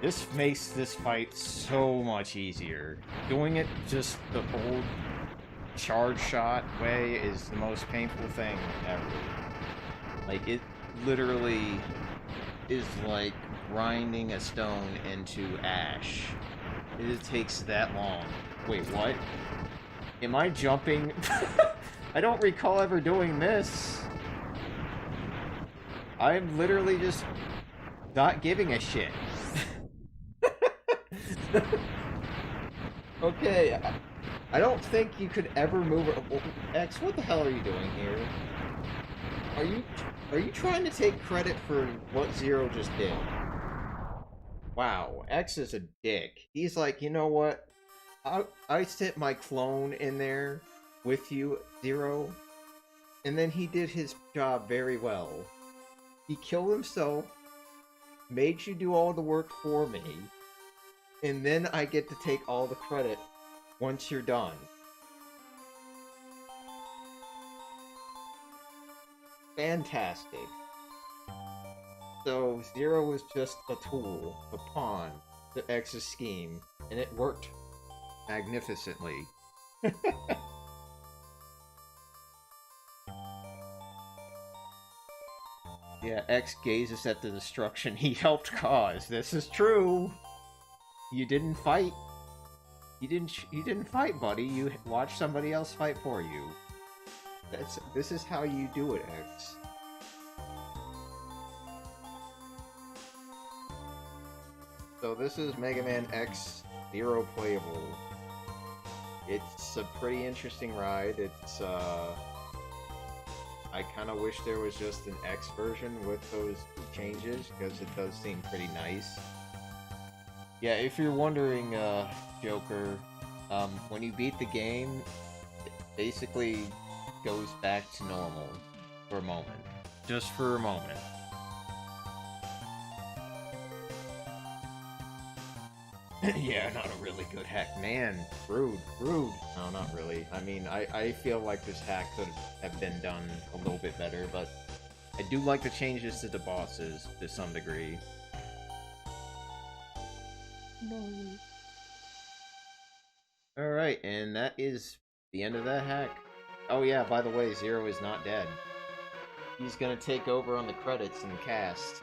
This makes this fight so much easier. Doing it just the old charge shot way is the most painful thing ever. Like, it literally is like grinding a stone into ash. It takes that long. Wait, what? Am I jumping? I don't recall ever doing this. I'm literally just not giving a shit. Okay, I don't think you could ever move... X, what the hell are you doing here? Are you trying to take credit for what Zero just did? Wow, X is a dick. He's like, you know what? I sent my clone in there with you, Zero, and then he did his job very well. He killed himself, made you do all the work for me, and then I get to take all the credit once you're done. Fantastic. So, Zero was just a tool, a pawn, to X's scheme, and it worked magnificently. Yeah, X gazes at the destruction he helped cause. This is true. You didn't fight. You didn't fight, buddy. You watched somebody else fight for you. This is how you do it, X. So this is Mega Man X Zero Playable. It's a pretty interesting ride. It's I kind of wish there was just an X version with those changes, because it does seem pretty nice. Yeah, if you're wondering, Joker, when you beat the game, it basically goes back to normal for a moment. Just for a moment. Yeah, not a really good hack. Man, rude, rude. No, not really. I mean, I feel like this hack could have been done a little bit better, but I do like the changes to the bosses to some degree. No. Alright, and that is the end of that hack. Oh yeah, by the way, Zero is not dead. He's gonna take over on the credits and cast.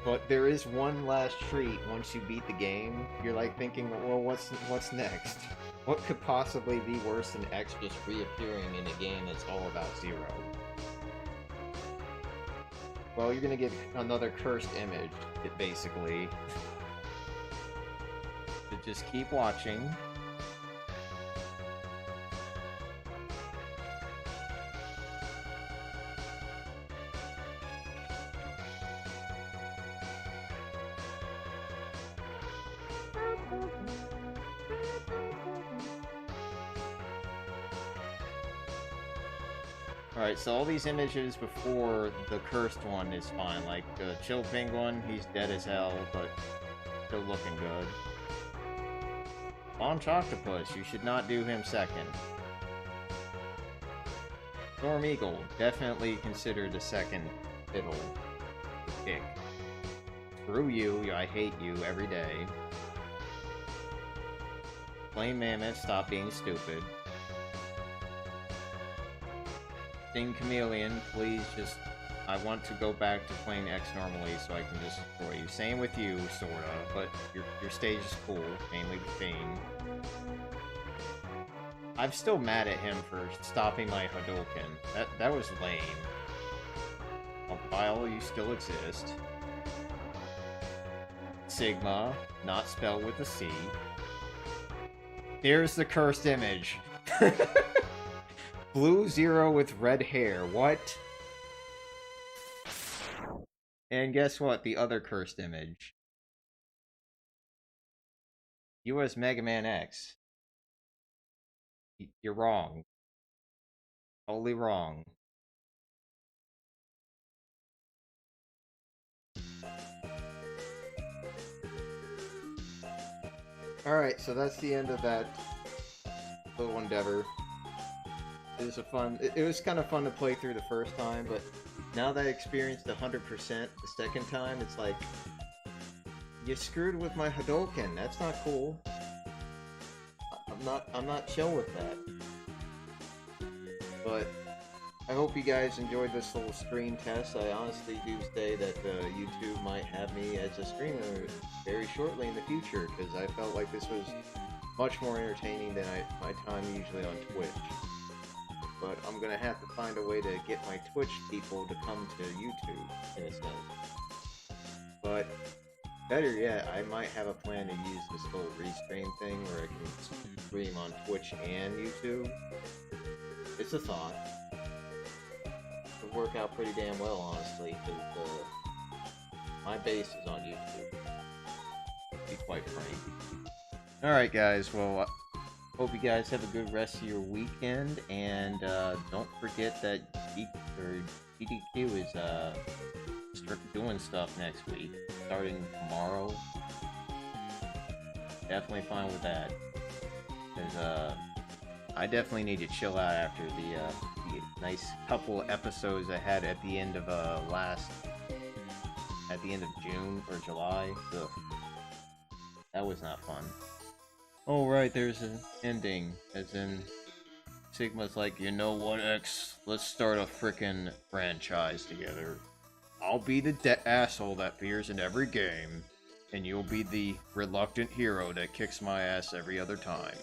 But there is one last treat once you beat the game. You're like thinking, well, what's next? What could possibly be worse than X just reappearing in a game that's all about Zero? Well, you're gonna get another cursed image, basically. So just keep watching. Alright, so all these images before the cursed one is fine. Like, the Chill Penguin, he's dead as hell, but still looking good. Launch Octopus, you should not do him second. Storm Eagle, definitely consider the second fiddle to pick. Screw you, I hate you every day. Flame Mammoth, stop being stupid. Sting Chameleon, please just... I want to go back to playing X normally so I can just destroy you. Same with you, sorta, but your stage is cool, mainly the Fiend. I'm still mad at him for stopping my Hadouken. That was lame. While you still exist. Sigma, not spelled with a C. Here's the cursed image. Blue Zero with red hair. What? And guess what? The other cursed image. You as Mega Man X. You're wrong. Totally wrong. Alright, so that's the end of that little endeavor. It was it was kind of fun to play through the first time, but now that I experienced 100% the second time, it's like, you screwed with my Hadouken. That's not cool. I'm not chill with that. But I hope you guys enjoyed this little screen test. I honestly do say that YouTube might have me as a streamer very shortly in the future, because I felt like this was much more entertaining than my time usually on Twitch. But I'm gonna have to find a way to get my Twitch people to come to YouTube, in a sense. But better yet, I might have a plan to use this little restream thing where I can stream on Twitch and YouTube. It's a thought. It'll work out pretty damn well, honestly, because my base is on YouTube, to be quite frank. Alright guys, well, hope you guys have a good rest of your weekend, and don't forget that GDQ is doing stuff next week, starting tomorrow. Definitely fine with that, because I definitely need to chill out after the nice couple episodes I had at the end of at the end of June or July. Ugh. That was not fun. Oh right, there's an ending, as in Sigma's like, you know what, X? Let's start a frickin' franchise together. I'll be the asshole that appears in every game, and you'll be the reluctant hero that kicks my ass every other time.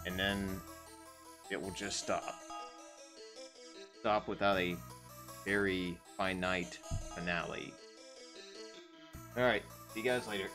And then it will just stop. Stop without a very finite finale. Alright, see you guys later.